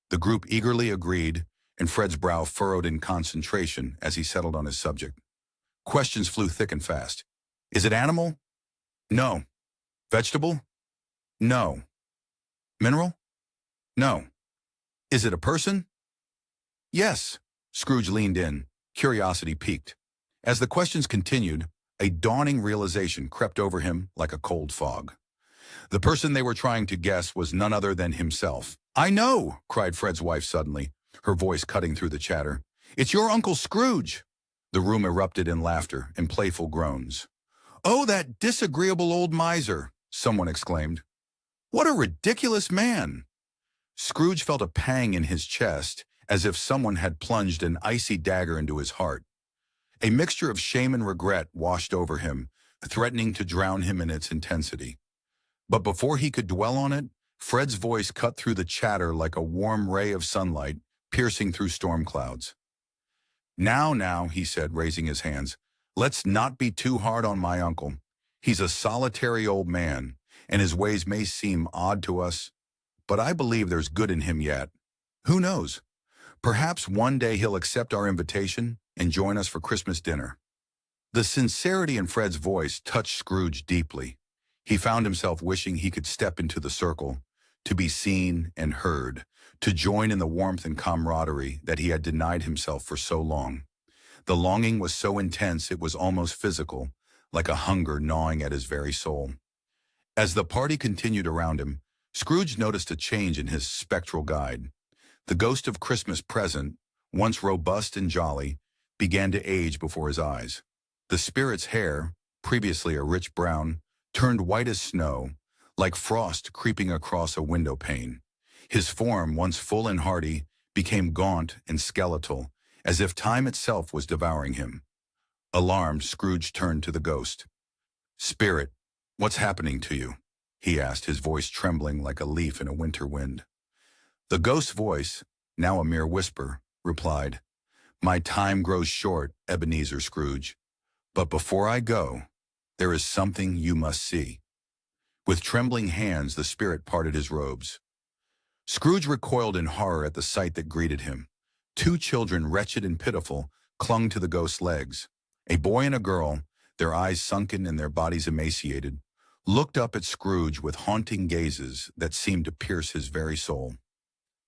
The group eagerly agreed, and Fred's brow furrowed in concentration as he settled on his subject. Questions flew thick and fast. Is it animal? No. Vegetable? No. Mineral? No. Is it a person? Yes. Scrooge leaned in, curiosity piqued. As the questions continued, a dawning realization crept over him like a cold fog. The person they were trying to guess was none other than himself. I know, cried Fred's wife suddenly, her voice cutting through the chatter. It's your Uncle Scrooge. The room erupted in laughter and playful groans. Oh, that disagreeable old miser, someone exclaimed. What a ridiculous man! Scrooge felt a pang in his chest, as if someone had plunged an icy dagger into his heart. A mixture of shame and regret washed over him, threatening to drown him in its intensity. But before he could dwell on it, Fred's voice cut through the chatter like a warm ray of sunlight piercing through storm clouds. Now, he said, raising his hands, let's not be too hard on my uncle. He's a solitary old man, and his ways may seem odd to us, but I believe there's good in him yet. Who knows? Perhaps one day he'll accept our invitation and join us for Christmas dinner. The sincerity in Fred's voice touched Scrooge deeply. He found himself wishing he could step into the circle, to be seen and heard, to join in the warmth and camaraderie that he had denied himself for so long. The longing was so intense it was almost physical, like a hunger gnawing at his very soul. As the party continued around him, Scrooge noticed a change in his spectral guide. The ghost of Christmas present, once robust and jolly, began to age before his eyes. The spirit's hair, previously a rich brown, turned white as snow, like frost creeping across a window pane. His form, once full and hearty, became gaunt and skeletal, as if time itself was devouring him. Alarmed, Scrooge turned to the ghost. Spirit, what's happening to you? He asked, his voice trembling like a leaf in a winter wind. The ghost's voice, now a mere whisper, replied, My time grows short, Ebenezer Scrooge. But before I go, there is something you must see. With trembling hands, the spirit parted his robes. Scrooge recoiled in horror at the sight that greeted him. Two children, wretched and pitiful, clung to the ghost's legs. A boy and a girl, their eyes sunken and their bodies emaciated, looked up at Scrooge with haunting gazes that seemed to pierce his very soul.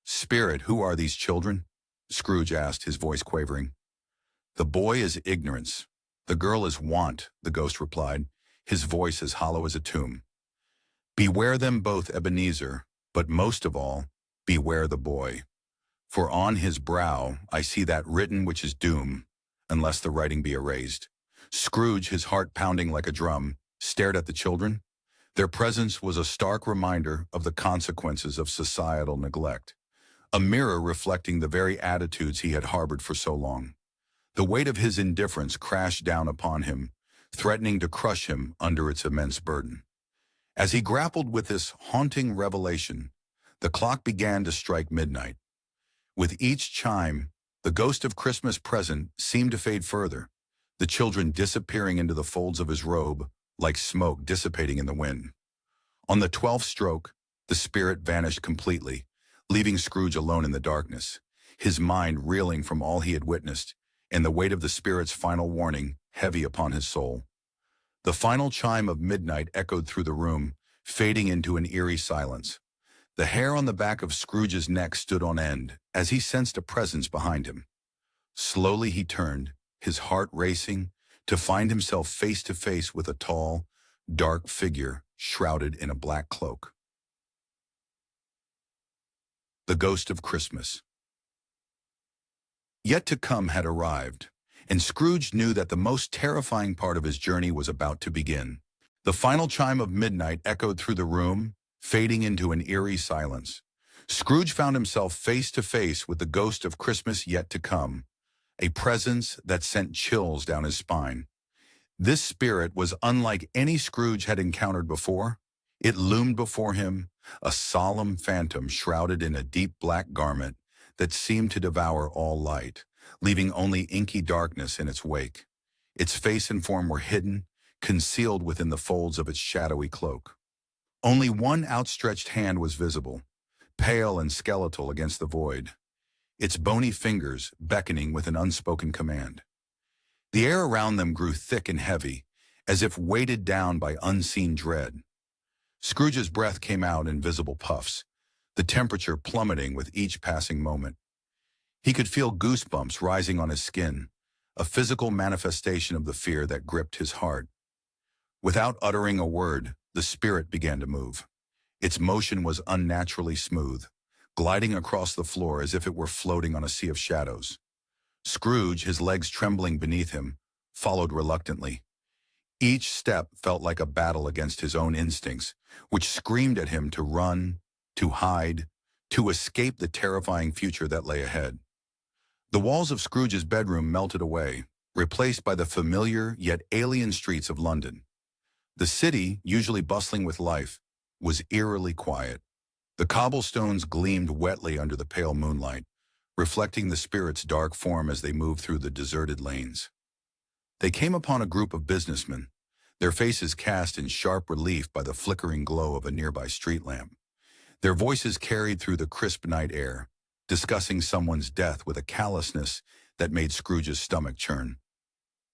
Spirit, who are these children? Scrooge asked, his voice quavering. The boy is ignorance. The girl is want, the ghost replied, his voice as hollow as a tomb. Beware them both, Ebenezer, but most of all, beware the boy. For on his brow I see that written which is doom, unless the writing be erased. Scrooge, his heart pounding like a drum, stared at the children. Their presence was a stark reminder of the consequences of societal neglect, a mirror reflecting the very attitudes he had harbored for so long. The weight of his indifference crashed down upon him, threatening to crush him under its immense burden. As he grappled with this haunting revelation, the clock began to strike midnight. With each chime, the ghost of Christmas present seemed to fade further, the children disappearing into the folds of his robe like smoke dissipating in the wind. On the 12th stroke, the spirit vanished completely, leaving Scrooge alone in the darkness, his mind reeling from all he had witnessed, and the weight of the spirit's final warning heavy upon his soul. The final chime of midnight echoed through the room, fading into an eerie silence. The hair on the back of Scrooge's neck stood on end as he sensed a presence behind him. Slowly he turned, his heart racing, to find himself face to face with a tall, dark figure shrouded in a black cloak. The Ghost of Christmas. Yet to come had arrived, and Scrooge knew that the most terrifying part of his journey was about to begin. The final chime of midnight echoed through the room, fading into an eerie silence. Scrooge found himself face to face with the ghost of Christmas yet to come, a presence that sent chills down his spine. This spirit was unlike any Scrooge had encountered before. It loomed before him, a solemn phantom shrouded in a deep black garment that seemed to devour all light, leaving only inky darkness in its wake. Its face and form were hidden, concealed within the folds of its shadowy cloak. Only one outstretched hand was visible, pale and skeletal against the void. its bony fingers beckoning with an unspoken command. The air around them grew thick and heavy, as if weighted down by unseen dread. Scrooge's breath came out in visible puffs, the temperature plummeting with each passing moment. He could feel goosebumps rising on his skin, a physical manifestation of the fear that gripped his heart. Without uttering a word, the spirit began to move. Its motion was unnaturally smooth, gliding across the floor as if it were floating on a sea of shadows. Scrooge, his legs trembling beneath him, followed reluctantly. Each step felt like a battle against his own instincts, which screamed at him to run, to hide, to escape the terrifying future that lay ahead. The walls of Scrooge's bedroom melted away, replaced by the familiar yet alien streets of London. The city, usually bustling with life, was eerily quiet. The cobblestones gleamed wetly under the pale moonlight, reflecting the spirit's dark form as they moved through the deserted lanes. They came upon a group of businessmen, their faces cast in sharp relief by the flickering glow of a nearby street lamp. Their voices carried through the crisp night air, discussing someone's death with a callousness that made Scrooge's stomach churn.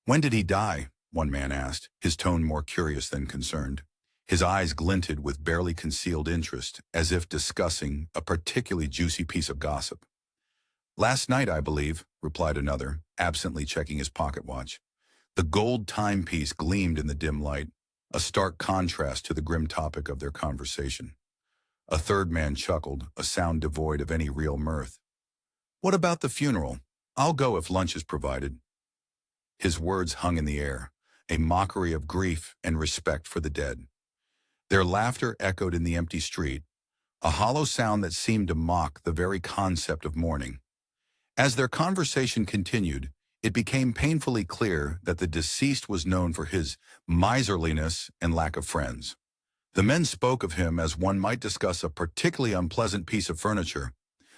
"When did he die?" one man asked, his tone more curious than concerned. His eyes glinted with barely concealed interest, as if discussing a particularly juicy piece of gossip. "Last night, I believe," replied another, absently checking his pocket watch. The gold timepiece gleamed in the dim light, a stark contrast to the grim topic of their conversation. A third man chuckled, a sound devoid of any real mirth. "What about the funeral? I'll go if lunch is provided." His words hung in the air, a mockery of grief and respect for the dead. Their laughter echoed in the empty street, a hollow sound that seemed to mock the very concept of mourning. As their conversation continued, it became painfully clear that the deceased was known for his miserliness and lack of friends. The men spoke of him as one might discuss a particularly unpleasant piece of furniture,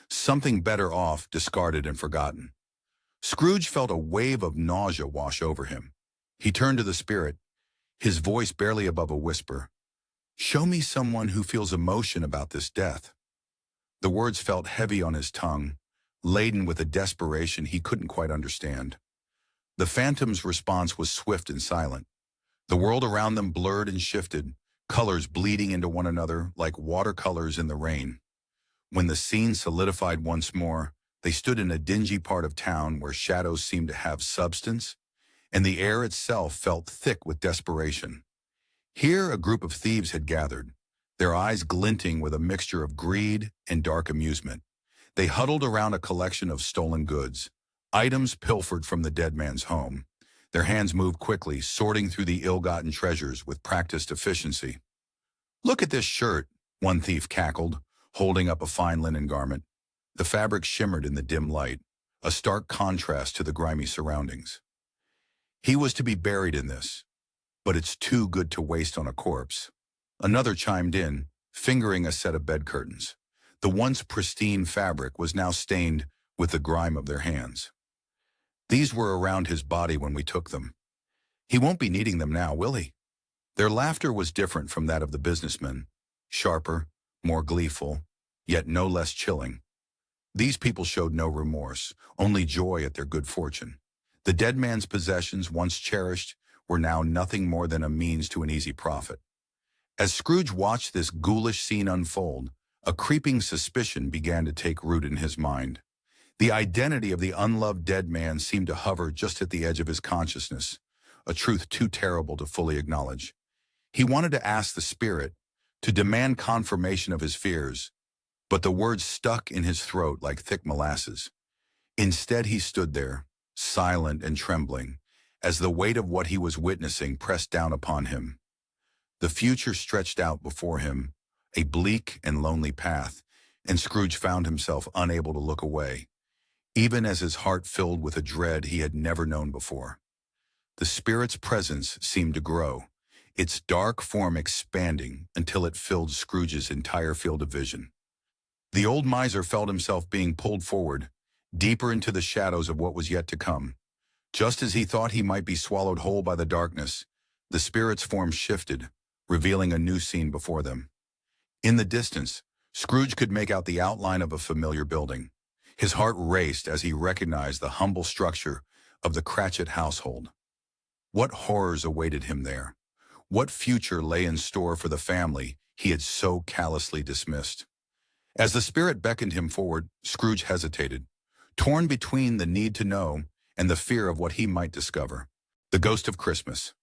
something better off, discarded and forgotten. Scrooge felt a wave of nausea wash over him. He turned to the spirit, his voice barely above a whisper. "Show me someone who feels emotion about this death." The words felt heavy on his tongue, laden with a desperation he couldn't quite understand. The phantom's response was swift and silent. The world around them blurred and shifted, colors bleeding into one another like watercolors in the rain. When the scene solidified once more, they stood in a dingy part of town where shadows seemed to have substance, and the air itself felt thick with desperation. Here a group of thieves had gathered, their eyes glinting with a mixture of greed and dark amusement. They huddled around a collection of stolen goods, items pilfered from the dead man's home. Their hands moved quickly, sorting through the ill-gotten treasures with practiced efficiency. "Look at this shirt," one thief cackled, holding up a fine linen garment. The fabric shimmered in the dim light, a stark contrast to the grimy surroundings. "He was to be buried in this, but it's too good to waste on a corpse." Another chimed in, fingering a set of bed curtains. The once pristine fabric was now stained with the grime of their hands. "These were around his body when we took them. He won't be needing them now, will he?" Their laughter was different from that of the businessmen, sharper, more gleeful, yet no less chilling. These people showed no remorse, only joy at their good fortune. The dead man's possessions, once cherished, were now nothing more than a means to an easy profit. As Scrooge watched this ghoulish scene unfold, a creeping suspicion began to take root in his mind. The identity of the unloved dead man seemed to hover just at the edge of his consciousness, a truth too terrible to fully acknowledge. He wanted to ask the spirit, to demand confirmation of his fears, but the words stuck in his throat like thick molasses. Instead, he stood there, silent and trembling, as the weight of what he was witnessing pressed down upon him. The future stretched out before him, a bleak and lonely path, and Scrooge found himself unable to look away, even as his heart filled with a dread he had never known before. The spirit's presence seemed to grow, its dark form expanding until it filled Scrooge's entire field of vision. The old miser felt himself being pulled forward, deeper into the shadows of what was yet to come. Just as he thought he might be swallowed whole by the darkness, the spirit's form shifted, revealing a new scene before them. In the distance, Scrooge could make out the outline of a familiar building. His heart raced as he recognized the humble structure of the Cratchit household. What horrors awaited him there? What future lay in store for the family he had so callously dismissed? As the spirit beckoned him forward, Scrooge hesitated, torn between the need to know and the fear of what he might discover. The ghost of Christmas.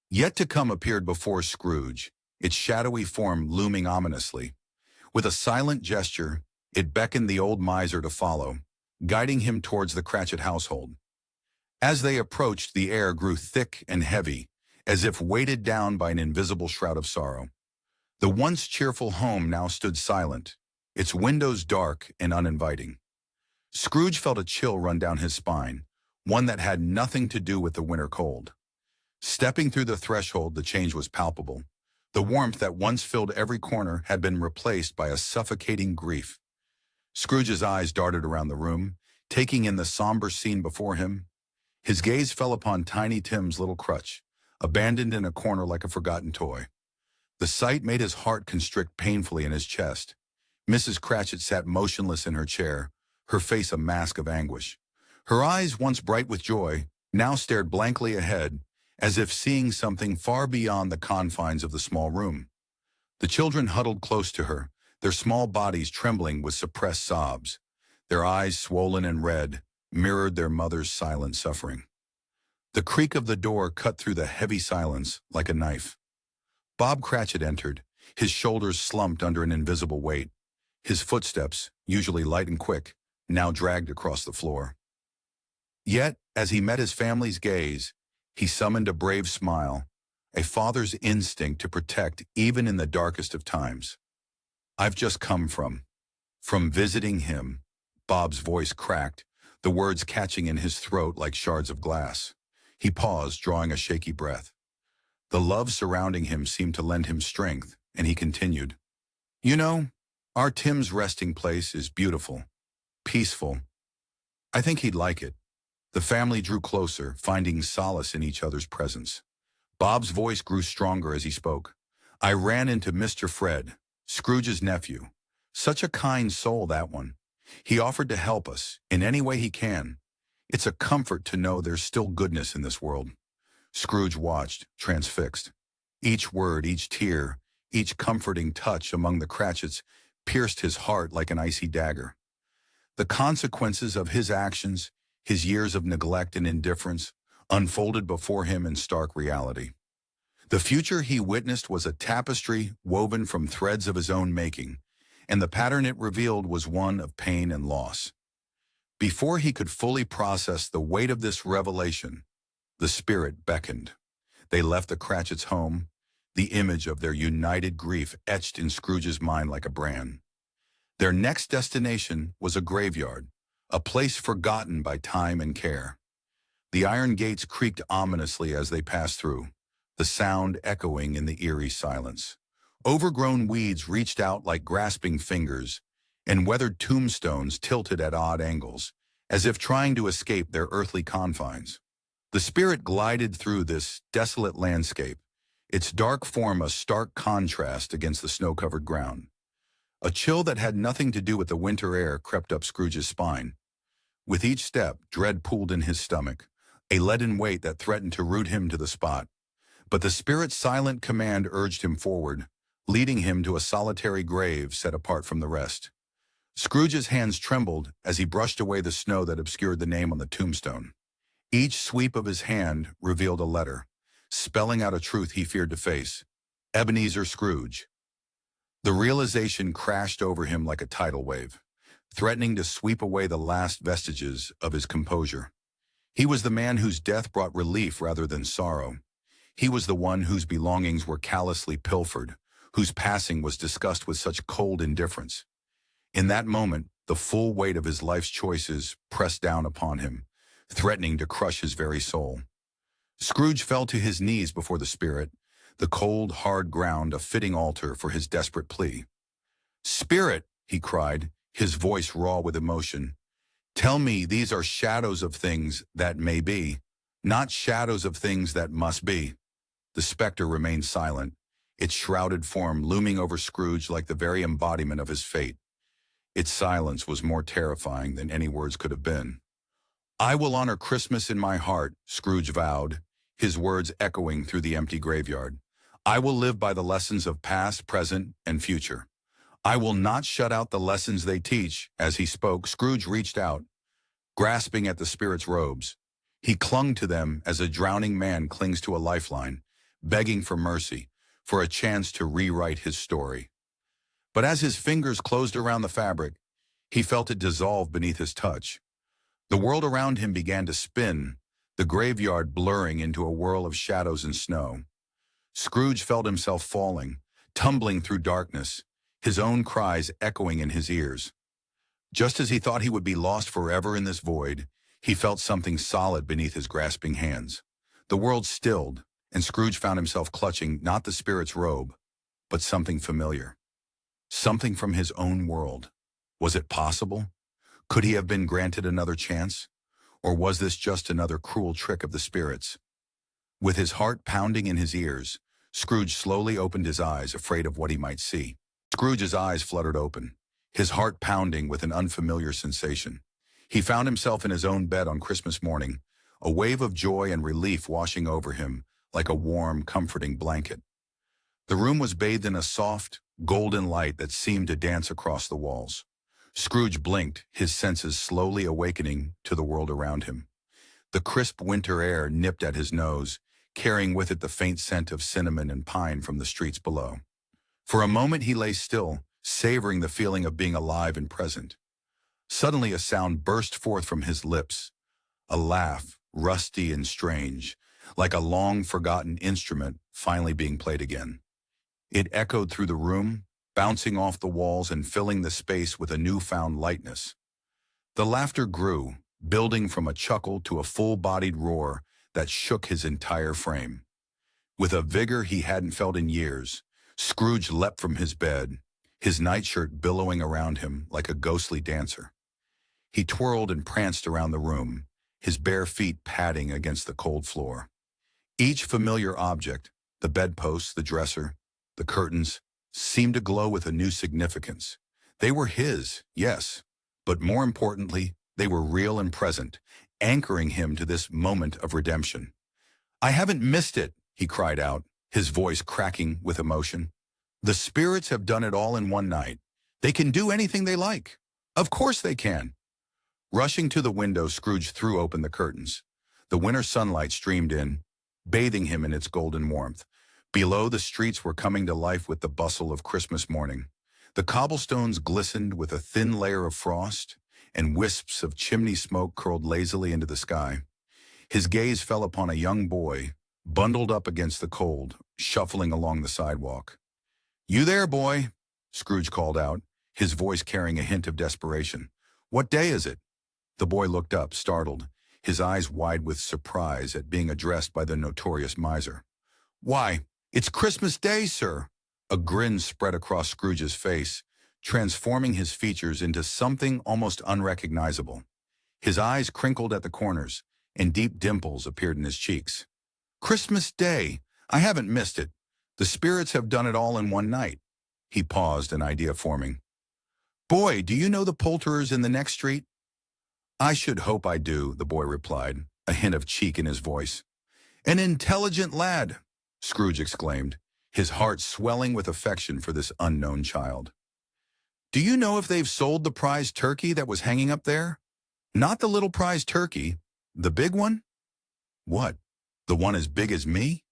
Yet to come appeared before Scrooge, its shadowy form looming ominously. With a silent gesture, it beckoned the old miser to follow, guiding him towards the Cratchit household. As they approached, the air grew thick and heavy, as if weighted down by an invisible shroud of sorrow. The once cheerful home now stood silent, its windows dark and uninviting. Scrooge felt a chill run down his spine, one that had nothing to do with the winter cold. Stepping through the threshold, the change was palpable. The warmth that once filled every corner had been replaced by a suffocating grief. Scrooge's eyes darted around the room, taking in the somber scene before him. His gaze fell upon Tiny Tim's little crutch, abandoned in a corner like a forgotten toy. The sight made his heart constrict painfully in his chest. Mrs. Cratchit sat motionless in her chair, her face a mask of anguish. Her eyes, once bright with joy, now stared blankly ahead, as if seeing something far beyond the confines of the small room. The children huddled close to her, their small bodies trembling with suppressed sobs. Their eyes, swollen and red, mirrored their mother's silent suffering. The creak of the door cut through the heavy silence like a knife. Bob Cratchit entered, his shoulders slumped under an invisible weight. His footsteps, usually light and quick, now dragged across the floor. Yet, as he met his family's gaze, he summoned a brave smile, a father's instinct to protect even in the darkest of times. "I've just come from visiting him." Bob's voice cracked, the words catching in his throat like shards of glass. He paused, drawing a shaky breath. The love surrounding him seemed to lend him strength, and he continued, "You know, our Tim's resting place is beautiful, peaceful. I think he'd like it." The family drew closer, finding solace in each other's presence. Bob's voice grew stronger as he spoke. "I ran into Mr. Fred, Scrooge's nephew. Such a kind soul, that one. He offered to help us in any way he can. It's a comfort to know there's still goodness in this world." Scrooge watched, transfixed. Each word, each tear, each comforting touch among the Cratchits pierced his heart like an icy dagger. The consequences of his actions, his years of neglect and indifference, unfolded before him in stark reality. The future he witnessed was a tapestry woven from threads of his own making, and the pattern it revealed was one of pain and loss. Before he could fully process the weight of this revelation, the spirit beckoned. They left the Cratchits' home, the image of their united grief etched in Scrooge's mind like a brand. Their next destination was a graveyard, a place forgotten by time and care. The iron gates creaked ominously as they passed through, the sound echoing in the eerie silence. Overgrown weeds reached out like grasping fingers, and weathered tombstones tilted at odd angles, as if trying to escape their earthly confines. The spirit glided through this desolate landscape, its dark form a stark contrast against the snow-covered ground. A chill that had nothing to do with the winter air crept up Scrooge's spine. With each step, dread pooled in his stomach, a leaden weight that threatened to root him to the spot. But the spirit's silent command urged him forward, leading him to a solitary grave set apart from the rest. Scrooge's hands trembled as he brushed away the snow that obscured the name on the tombstone. Each sweep of his hand revealed a letter, spelling out a truth he feared to face. Ebenezer Scrooge. The realization crashed over him like a tidal wave, threatening to sweep away the last vestiges of his composure. He was the man whose death brought relief rather than sorrow. He was the one whose belongings were callously pilfered, whose passing was discussed with such cold indifference. In that moment, the full weight of his life's choices pressed down upon him, threatening to crush his very soul. Scrooge fell to his knees before the spirit, the cold, hard ground a fitting altar for his desperate plea. "Spirit," he cried, his voice raw with emotion, "tell me these are shadows of things that may be, not shadows of things that must be." The specter remained silent, its shrouded form looming over Scrooge like the very embodiment of his fate. Its silence was more terrifying than any words could have been. "I will honor Christmas in my heart," Scrooge vowed, his words echoing through the empty graveyard. "I will live by the lessons of past, present, and future. I will not shut out the lessons they teach." As he spoke, Scrooge reached out, grasping at the spirit's robes. He clung to them as a drowning man clings to a lifeline, begging for mercy, for a chance to rewrite his story. But as his fingers closed around the fabric, he felt it dissolve beneath his touch. The world around him began to spin, the graveyard blurring into a whirl of shadows and snow. Scrooge felt himself falling, tumbling through darkness, his own cries echoing in his ears. Just as he thought he would be lost forever in this void, he felt something solid beneath his grasping hands. The world stilled, and Scrooge found himself clutching not the spirit's robe, but something familiar. Something from his own world. Was it possible? Could he have been granted another chance? Or was this just another cruel trick of the spirits? With his heart pounding in his ears, Scrooge slowly opened his eyes, afraid of what he might see. Scrooge's eyes fluttered open, his heart pounding with an unfamiliar sensation. He found himself in his own bed on Christmas morning, a wave of joy and relief washing over him like a warm, comforting blanket. The room was bathed in a soft, golden light that seemed to dance across the walls. Scrooge blinked, his senses slowly awakening to the world around him. The crisp winter air nipped at his nose, carrying with it the faint scent of cinnamon and pine from the streets below. For a moment he lay still, savoring the feeling of being alive and present. Suddenly a sound burst forth from his lips, a laugh, rusty and strange, like a long-forgotten instrument finally being played again. It echoed through the room, bouncing off the walls and filling the space with a newfound lightness. The laughter grew, building from a chuckle to a full-bodied roar that shook his entire frame. With a vigor he hadn't felt in years, Scrooge leapt from his bed, his nightshirt billowing around him like a ghostly dancer. He twirled and pranced around the room, his bare feet padding against the cold floor. Each familiar object, the bedpost, the dresser, the curtains, seemed to glow with a new significance. They were his, yes, but more importantly, they were real and present, anchoring him to this moment of redemption. "I haven't missed it," he cried out, his voice cracking with emotion. "The spirits have done it all in one night. They can do anything they like. Of course they can." Rushing to the window, Scrooge threw open the curtains. The winter sunlight streamed in, bathing him in its golden warmth. Below, the streets were coming to life with the bustle of Christmas morning. The cobblestones glistened with a thin layer of frost, and wisps of chimney smoke curled lazily into the sky. His gaze fell upon a young boy, bundled up against the cold, shuffling along the sidewalk. "You there, boy?" Scrooge called out, his voice carrying a hint of desperation. "What day is it?" The boy looked up, startled, his eyes wide with surprise at being addressed by the notorious miser. "Why, it's Christmas Day, sir." A grin spread across Scrooge's face, transforming his features into something almost unrecognizable. His eyes crinkled at the corners, and deep dimples appeared in his cheeks. "Christmas Day! I haven't missed it. The spirits have done it all in one night." He paused, an idea forming. "Boy, do you know the poulterers in the next street?" "I should hope I do," the boy replied, a hint of cheek in his voice. "An intelligent lad!" Scrooge exclaimed, his heart swelling with affection for this unknown child. "Do you know if they've sold the prize turkey that was hanging up there? Not the little prize turkey, the big one?" "What, the one as big as me?"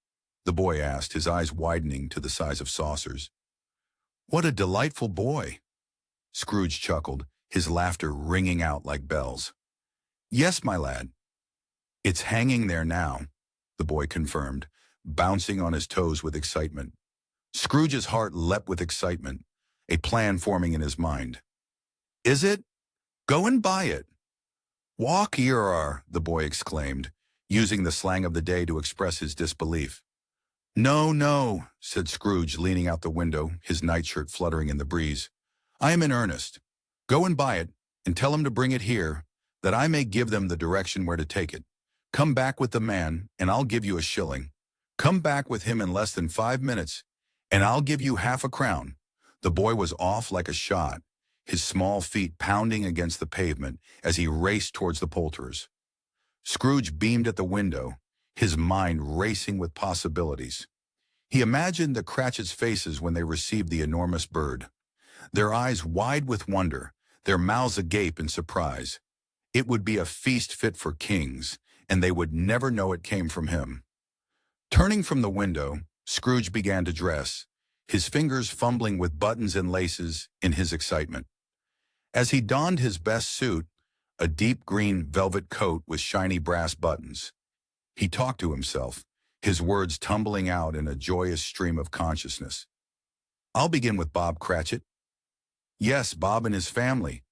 the boy asked, his eyes widening to the size of saucers. "What a delightful boy!" Scrooge chuckled, his laughter ringing out like bells. "Yes, my lad. It's hanging there now," the boy confirmed, bouncing on his toes with excitement. Scrooge's heart leapt with excitement, a plan forming in his mind. "Is it? Go and buy it." "Walk yer," the boy exclaimed, using the slang of the day to express his disbelief. "No, no," said Scrooge, leaning out the window, his nightshirt fluttering in the breeze. "I am in earnest. Go and buy it, and tell him to bring it here, that I may give them the direction where to take it. Come back with the man, and I'll give you a shilling. Come back with him in less than 5 minutes, and I'll give you half a crown." The boy was off like a shot, his small feet pounding against the pavement as he raced towards the poulterers. Scrooge beamed at the window, his mind racing with possibilities. He imagined the Cratchits' faces when they received the enormous bird, their eyes wide with wonder, their mouths agape in surprise. It would be a feast fit for kings, and they would never know it came from him. Turning from the window, Scrooge began to dress, his fingers fumbling with buttons and laces in his excitement. As he donned his best suit, a deep green velvet coat with shiny brass buttons, he talked to himself, his words tumbling out in a joyous stream of consciousness. "I'll begin with Bob Cratchit. Yes, Bob and his family.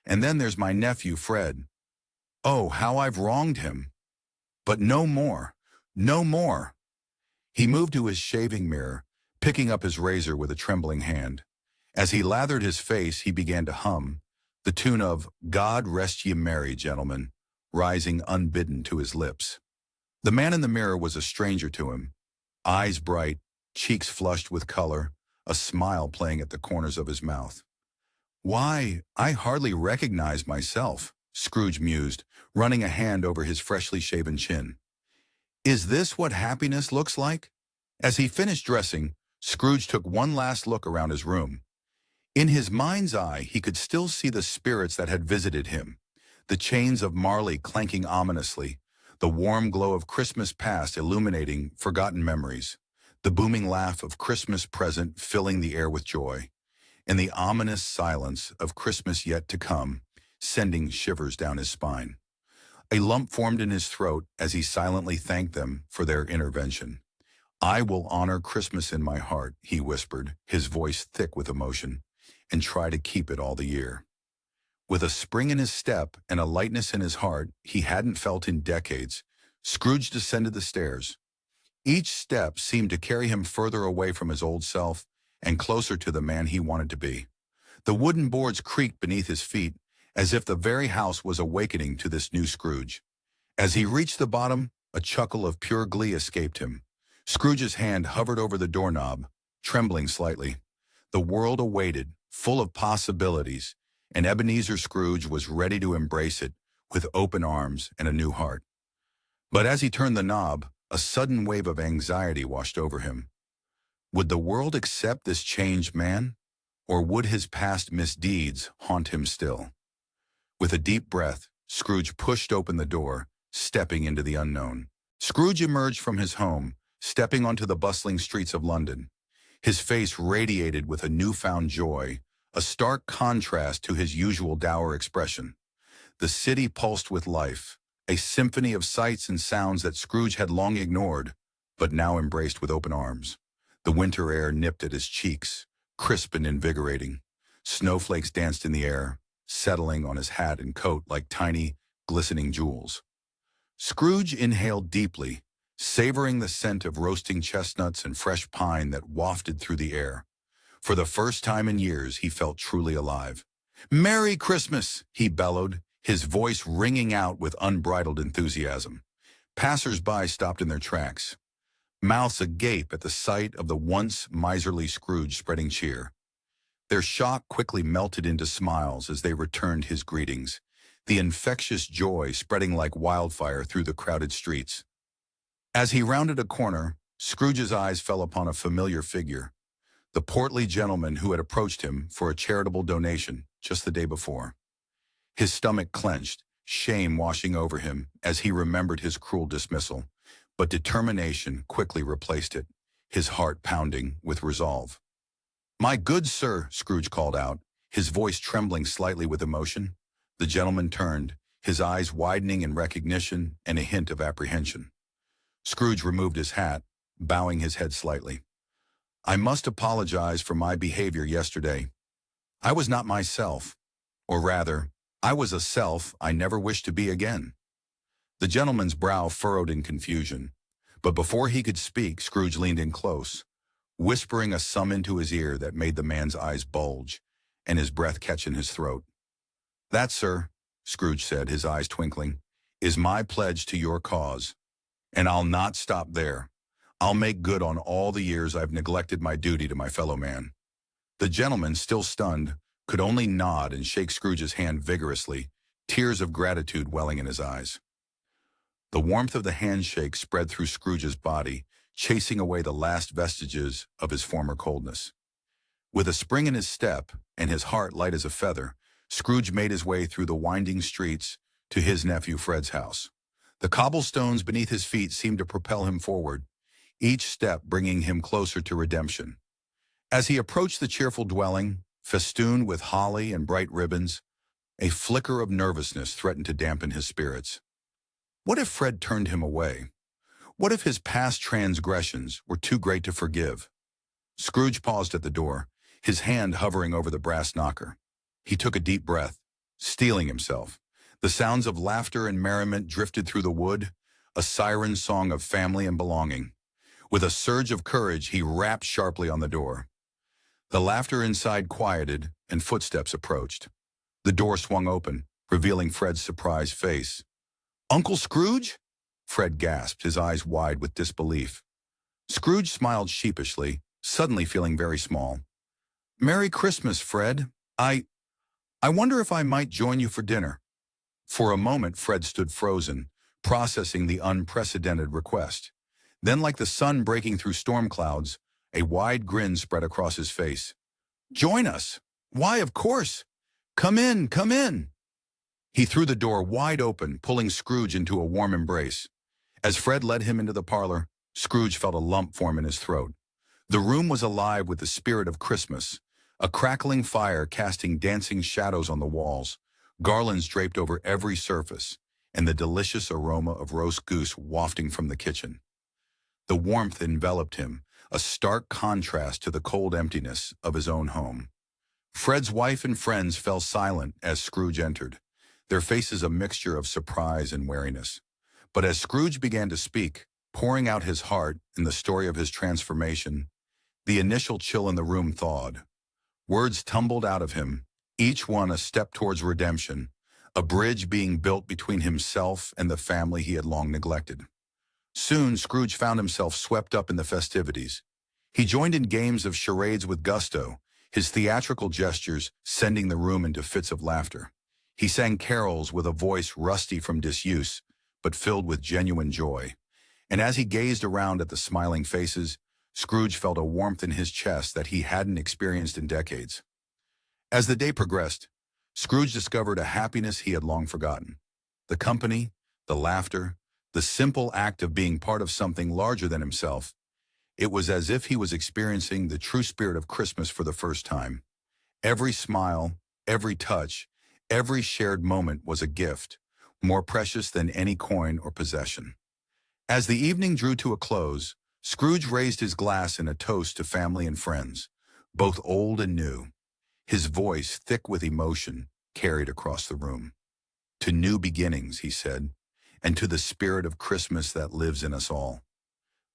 And then there's my nephew, Fred. Oh, how I've wronged him. But no more, no more." He moved to his shaving mirror, picking up his razor with a trembling hand. As he lathered his face, he began to hum, the tune of "God Rest Ye Merry, Gentlemen," rising unbidden to his lips. The man in the mirror was a stranger to him, eyes bright, cheeks flushed with color, a smile playing at the corners of his mouth. "Why, I hardly recognize myself," Scrooge mused, running a hand over his freshly shaven chin. "Is this what happiness looks like?" As he finished dressing, Scrooge took one last look around his room. In his mind's eye, he could still see the spirits that had visited him, the chains of Marley clanking ominously, the warm glow of Christmas past illuminating forgotten memories, the booming laugh of Christmas present filling the air with joy, and the ominous silence of Christmas yet to come, sending shivers down his spine. A lump formed in his throat as he silently thanked them for their intervention. "I will honor Christmas in my heart," he whispered, his voice thick with emotion, "and try to keep it all the year." With a spring in his step and a lightness in his heart he hadn't felt in decades, Scrooge descended the stairs. Each step seemed to carry him further away from his old self and closer to the man he wanted to be. The wooden boards creaked beneath his feet, as if the very house was awakening to this new Scrooge. As he reached the bottom, a chuckle of pure glee escaped him. Scrooge's hand hovered over the doorknob, trembling slightly. The world awaited, full of possibilities, and Ebenezer Scrooge was ready to embrace it with open arms and a new heart. But as he turned the knob, a sudden wave of anxiety washed over him. Would the world accept this changed man, or would his past misdeeds haunt him still? With a deep breath, Scrooge pushed open the door, stepping into the unknown. Scrooge emerged from his home, stepping onto the bustling streets of London. His face radiated with a newfound joy, a stark contrast to his usual dour expression. The city pulsed with life, a symphony of sights and sounds that Scrooge had long ignored, but now embraced with open arms. The winter air nipped at his cheeks, crisp and invigorating. Snowflakes danced in the air, settling on his hat and coat like tiny, glistening jewels. Scrooge inhaled deeply, savoring the scent of roasting chestnuts and fresh pine that wafted through the air. For the first time in years, he felt truly alive. "Merry Christmas!" he bellowed, his voice ringing out with unbridled enthusiasm. Passers-by stopped in their tracks, mouths agape at the sight of the once miserly Scrooge spreading cheer. Their shock quickly melted into smiles as they returned his greetings, the infectious joy spreading like wildfire through the crowded streets. As he rounded a corner, Scrooge's eyes fell upon a familiar figure, the portly gentleman who had approached him for a charitable donation just the day before. His stomach clenched, shame washing over him as he remembered his cruel dismissal, but determination quickly replaced it, his heart pounding with resolve. "My good sir," Scrooge called out, his voice trembling slightly with emotion. The gentleman turned, his eyes widening in recognition and a hint of apprehension. Scrooge removed his hat, bowing his head slightly. "I must apologize for my behavior yesterday. I was not myself, or rather, I was a self I never wish to be again." The gentleman's brow furrowed in confusion, but before he could speak, Scrooge leaned in close, whispering a sum into his ear that made the man's eyes bulge and his breath catch in his throat. "That, sir," Scrooge said, his eyes twinkling, "is my pledge to your cause. And I'll not stop there. I'll make good on all the years I've neglected my duty to my fellow man." The gentleman, still stunned, could only nod and shake Scrooge's hand vigorously, tears of gratitude welling in his eyes. The warmth of the handshake spread through Scrooge's body, chasing away the last vestiges of his former coldness. With a spring in his step and his heart light as a feather, Scrooge made his way through the winding streets to his nephew Fred's house. The cobblestones beneath his feet seemed to propel him forward, each step bringing him closer to redemption. As he approached the cheerful dwelling, festooned with holly and bright ribbons, a flicker of nervousness threatened to dampen his spirits. What if Fred turned him away? What if his past transgressions were too great to forgive? Scrooge paused at the door, his hand hovering over the brass knocker. He took a deep breath, steeling himself. The sounds of laughter and merriment drifted through the wood, a siren song of family and belonging. With a surge of courage, he rapped sharply on the door. The laughter inside quieted, and footsteps approached. The door swung open, revealing Fred's surprised face. "Uncle Scrooge?" Fred gasped, his eyes wide with disbelief. Scrooge smiled sheepishly, suddenly feeling very small. "Merry Christmas, Fred. I wonder if I might join you for dinner." For a moment, Fred stood frozen, processing the unprecedented request. Then, like the sun breaking through storm clouds, a wide grin spread across his face. "Join us? Why, of course. Come in, come in." He threw the door wide open, pulling Scrooge into a warm embrace. As Fred led him into the parlor, Scrooge felt a lump form in his throat. The room was alive with the spirit of Christmas, a crackling fire casting dancing shadows on the walls, garlands draped over every surface, and the delicious aroma of roast goose wafting from the kitchen. The warmth enveloped him, a stark contrast to the cold emptiness of his own home. Fred's wife and friends fell silent as Scrooge entered, their faces a mixture of surprise and wariness. But as Scrooge began to speak, pouring out his heart in the story of his transformation, the initial chill in the room thawed. Words tumbled out of him, each one a step towards redemption, a bridge being built between himself and the family he had long neglected. Soon, Scrooge found himself swept up in the festivities. He joined in games of charades with gusto, his theatrical gestures sending the room into fits of laughter. He sang carols with a voice rusty from disuse, but filled with genuine joy. And as he gazed around at the smiling faces, Scrooge felt a warmth in his chest that he hadn't experienced in decades. As the day progressed, Scrooge discovered a happiness he had long forgotten. The company, the laughter, the simple act of being part of something larger than himself. It was as if he was experiencing the true spirit of Christmas for the first time. Every smile, every touch, every shared moment was a gift, more precious than any coin or possession. As the evening drew to a close, Scrooge raised his glass in a toast to family and friends, both old and new. His voice, thick with emotion, carried across the room. "To new beginnings," he said, "and to the spirit of Christmas that lives in us all."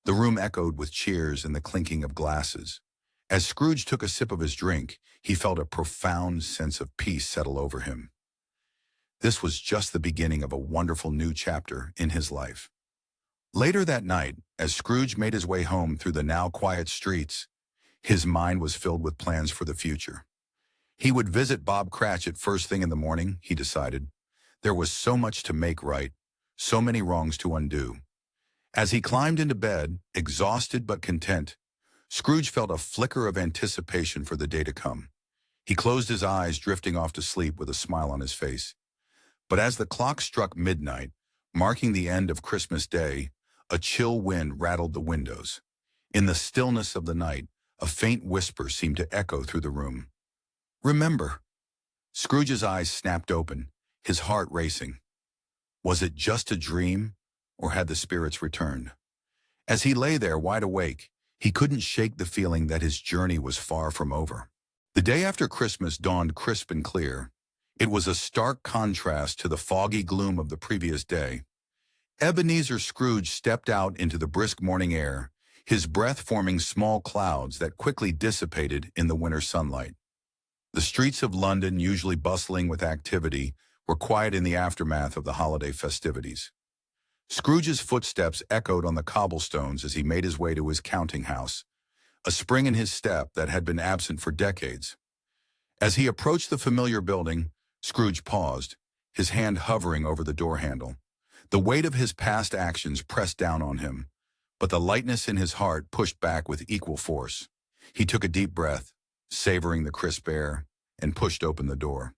The room echoed with cheers and the clinking of glasses. As Scrooge took a sip of his drink, he felt a profound sense of peace settle over him. This was just the beginning of a wonderful new chapter in his life. Later that night, as Scrooge made his way home through the now quiet streets, his mind was filled with plans for the future. He would visit Bob Cratchit first thing in the morning, he decided. There was so much to make right, so many wrongs to undo. As he climbed into bed, exhausted but content, Scrooge felt a flicker of anticipation for the day to come. He closed his eyes, drifting off to sleep with a smile on his face. But as the clock struck midnight, marking the end of Christmas Day, a chill wind rattled the windows. In the stillness of the night, a faint whisper seemed to echo through the room. "Remember." Scrooge's eyes snapped open, his heart racing. Was it just a dream, or had the spirits returned? As he lay there wide awake, he couldn't shake the feeling that his journey was far from over. The day after Christmas dawned crisp and clear. It was a stark contrast to the foggy gloom of the previous day. Ebenezer Scrooge stepped out into the brisk morning air, his breath forming small clouds that quickly dissipated in the winter sunlight. The streets of London, usually bustling with activity, were quiet in the aftermath of the holiday festivities. Scrooge's footsteps echoed on the cobblestones as he made his way to his counting house, a spring in his step that had been absent for decades. As he approached the familiar building, Scrooge paused, his hand hovering over the door handle. The weight of his past actions pressed down on him, but the lightness in his heart pushed back with equal force. He took a deep breath, savoring the crisp air, and pushed open the door.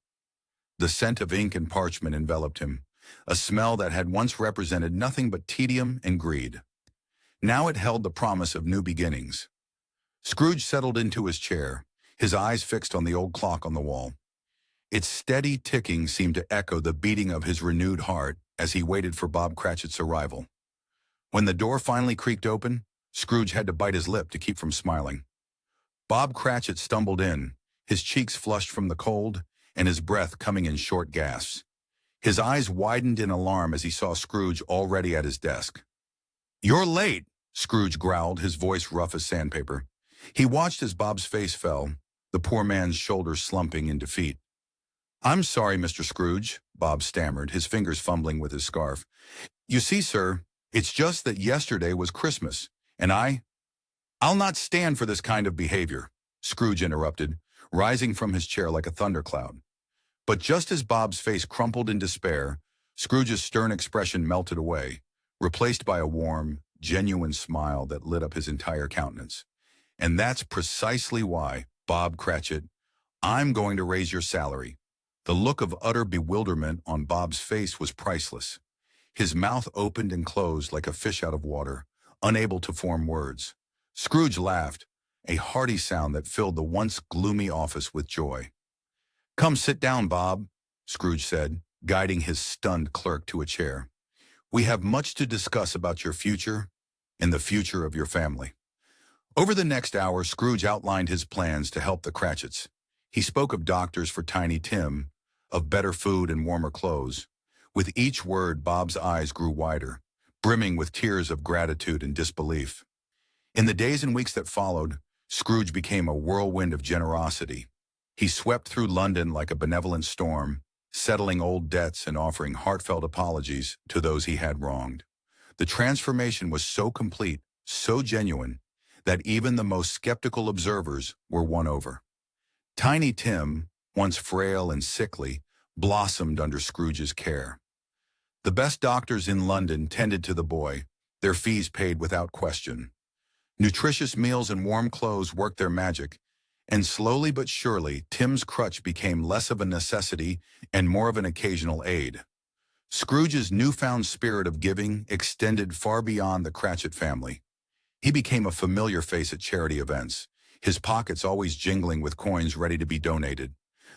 The scent of ink and parchment enveloped him, a smell that had once represented nothing but tedium and greed. Now it held the promise of new beginnings. Scrooge settled into his chair, his eyes fixed on the old clock on the wall. Its steady ticking seemed to echo the beating of his renewed heart as he waited for Bob Cratchit's arrival. When the door finally creaked open, Scrooge had to bite his lip to keep from smiling. Bob Cratchit stumbled in, his cheeks flushed from the cold and his breath coming in short gasps. His eyes widened in alarm as he saw Scrooge already at his desk. "You're late," Scrooge growled, his voice rough as sandpaper. He watched as Bob's face fell, the poor man's shoulders slumping in defeat. "I'm sorry, Mr. Scrooge," Bob stammered, his fingers fumbling with his scarf. "You see, sir, it's just that yesterday was Christmas, and I'll not stand for this kind of behavior," Scrooge interrupted, rising from his chair like a thundercloud. But just as Bob's face crumpled in despair, Scrooge's stern expression melted away, replaced by a warm, genuine smile that lit up his entire countenance. "And that's precisely why, Bob Cratchit, I'm going to raise your salary." The look of utter bewilderment on Bob's face was priceless. His mouth opened and closed like a fish out of water, unable to form words. Scrooge laughed, a hearty sound that filled the once gloomy office with joy. "Come sit down, Bob," Scrooge said, guiding his stunned clerk to a chair. "We have much to discuss about your future and the future of your family." Over the next hour, Scrooge outlined his plans to help the Cratchits. He spoke of doctors for Tiny Tim, of better food and warmer clothes. With each word, Bob's eyes grew wider, brimming with tears of gratitude and disbelief. In the days and weeks that followed, Scrooge became a whirlwind of generosity. He swept through London like a benevolent storm, settling old debts and offering heartfelt apologies to those he had wronged. The transformation was so complete, so genuine, that even the most skeptical observers were won over. Tiny Tim, once frail and sickly, blossomed under Scrooge's care. The best doctors in London tended to the boy, their fees paid without question. Nutritious meals and warm clothes worked their magic, and slowly but surely, Tim's crutch became less of a necessity and more of an occasional aid. Scrooge's newfound spirit of giving extended far beyond the Cratchit family. He became a familiar face at charity events, his pockets always jingling with coins ready to be donated.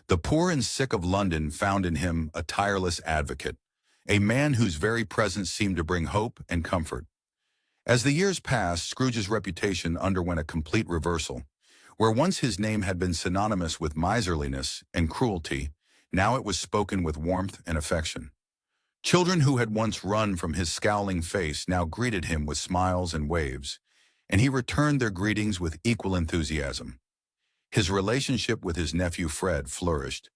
The poor and sick of London found in him a tireless advocate, a man whose very presence seemed to bring hope and comfort. As the years passed, Scrooge's reputation underwent a complete reversal. Where once his name had been synonymous with miserliness and cruelty, now it was spoken with warmth and affection. Children who had once run from his scowling face now greeted him with smiles and waves, and he returned their greetings with equal enthusiasm. His relationship with his nephew Fred flourished,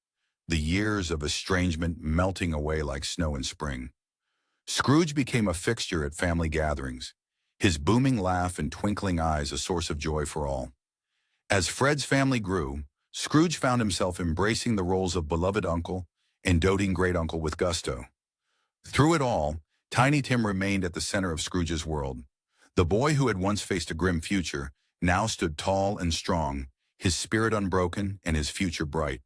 the years of estrangement melting away like snow in spring. Scrooge became a fixture at family gatherings, his booming laugh and twinkling eyes a source of joy for all. As Fred's family grew, Scrooge found himself embracing the roles of beloved uncle and doting great-uncle with gusto. Through it all, Tiny Tim remained at the center of Scrooge's world. The boy who had once faced a grim future now stood tall and strong, his spirit unbroken and his future bright.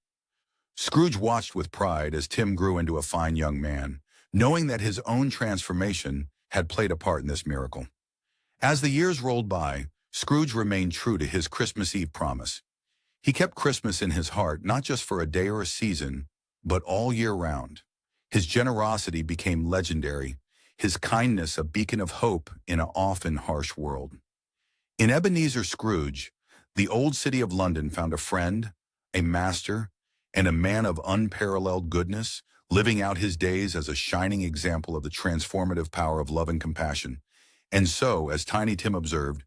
Scrooge watched with pride as Tim grew into a fine young man, knowing that his own transformation had played a part in this miracle. As the years rolled by, Scrooge remained true to his Christmas Eve promise. He kept Christmas in his heart not just for a day or a season, but all year round. His generosity became legendary, his kindness a beacon of hope in an often harsh world. In Ebenezer Scrooge, the old city of London found a friend, a master, and a man of unparalleled goodness, living out his days as a shining example of the transformative power of love and compassion. And so, as Tiny Tim observed,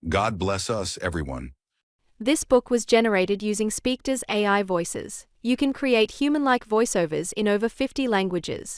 God bless us, everyone. This book was generated using Speaktor's AI voices. You can create human-like voiceovers in over 50 languages.